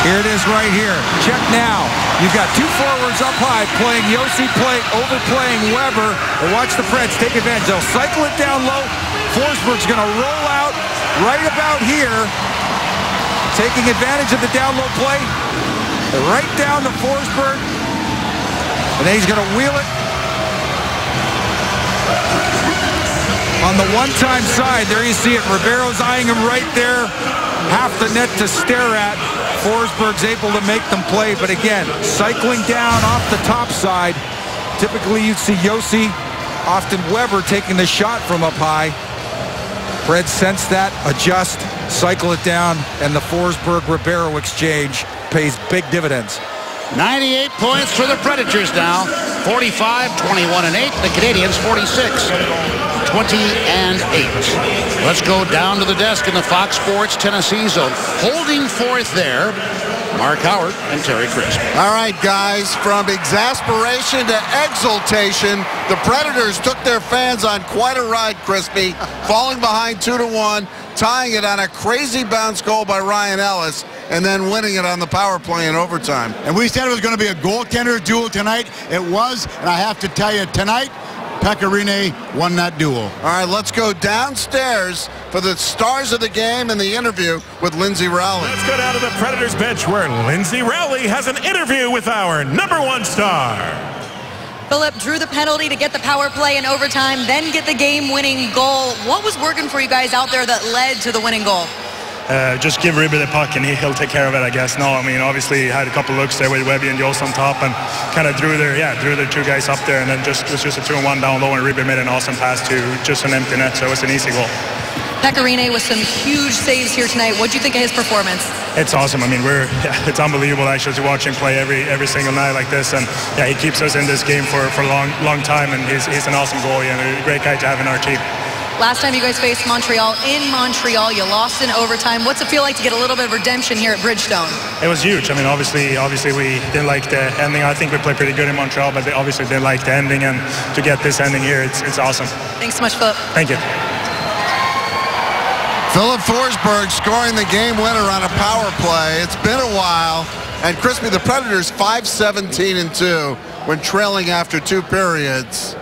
Here it is right here. Check now. You've got 2 forwards up high playing Josi, overplaying Weber. And watch the Preds take advantage. They'll cycle it down low. Forsberg's going to roll out right about here. Taking advantage of the down low play. Right down to Forsberg. And then he's going to wheel it. On the one-time side, there you see it. Ribeiro's eyeing him right there. Half the net to stare at. Forsberg's able to make them play, but again, cycling down off the top side. Typically, you'd see Josi, often Weber taking the shot from up high. Preds sense that, adjust, cycle it down, and the Forsberg-Ribeiro exchange pays big dividends. 98 points for the Predators now. 45, 21, and 8. The Canadiens 46. 20 and 8. Let's go down to the desk in the Fox Sports Tennessee zone. Holding forth there, Mark Howard and Terry Crisp. All right, guys, from exasperation to exultation, the Predators took their fans on quite a ride, Crispy, falling behind 2-1. tying it on a crazy bounce goal by Ryan Ellis, and then winning it on the power play in overtime. And we said it was going to be a goaltender duel tonight. It was, and I have to tell you, tonight, Pekka Rinne won that duel. All right, let's go downstairs for the stars of the game and the interview with Lindsay Rowley. Let's go down to the Predators bench where Lindsay Rowley has an interview with our #1 star. Philip drew the penalty to get the power play in overtime, then get the game-winning goal. What was working for you guys out there that led to the winning goal? Just give Ribby the puck and he'll take care of it, I guess. No, I mean, obviously he had a couple looks there with Webby and Jost on top and kind of drew their two guys up there, and then it was just a 2-on-1 down low, and Ribby made an awesome pass to just an empty net, so it was an easy goal. Pekka Rinne with some huge saves here tonight. What do you think of his performance? It's awesome. I mean, it's unbelievable actually to watch him play every single night like this, and he keeps us in this game for a long time, and he's an awesome goalie and a great guy to have in our team. Last time you guys faced Montreal in Montreal, you lost in overtime. What's it feel like to get a little bit of redemption here at Bridgestone? It was huge. I mean, obviously we didn't like the ending. I think we played pretty good in Montreal, but they obviously didn't like the ending, and to get this ending here, it's awesome. Thanks so much, Philip. Thank you. Philip Forsberg scoring the game winner on a power play. It's been a while. And Crispy, the Predators 5-17-2 when trailing after 2 periods.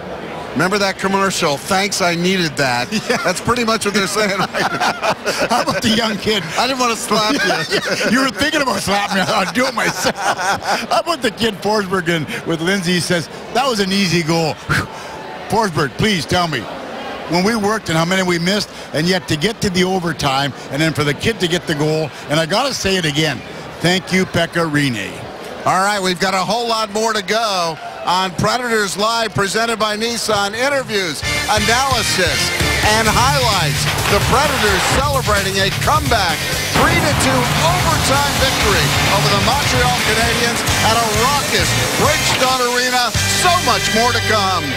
Remember that commercial? Thanks, I needed that. Yeah. That's pretty much what they're saying right now. How about the young kid? I didn't want to slap you. You were thinking about slapping me. I'll do it myself. How about the kid Forsberg with Lindsay? He says, that was an easy goal. Forsberg, please tell me, when we worked and how many we missed, and yet to get to the overtime, and then for the kid to get the goal, and I got to say it again, thank you, Pekka Rinne. All right, we've got a whole lot more to go on Predators Live, presented by Nissan. Interviews, analysis, and highlights. The Predators celebrating a comeback 3-2 overtime victory over the Montreal Canadiens at a raucous Bridgestone Arena. So much more to come.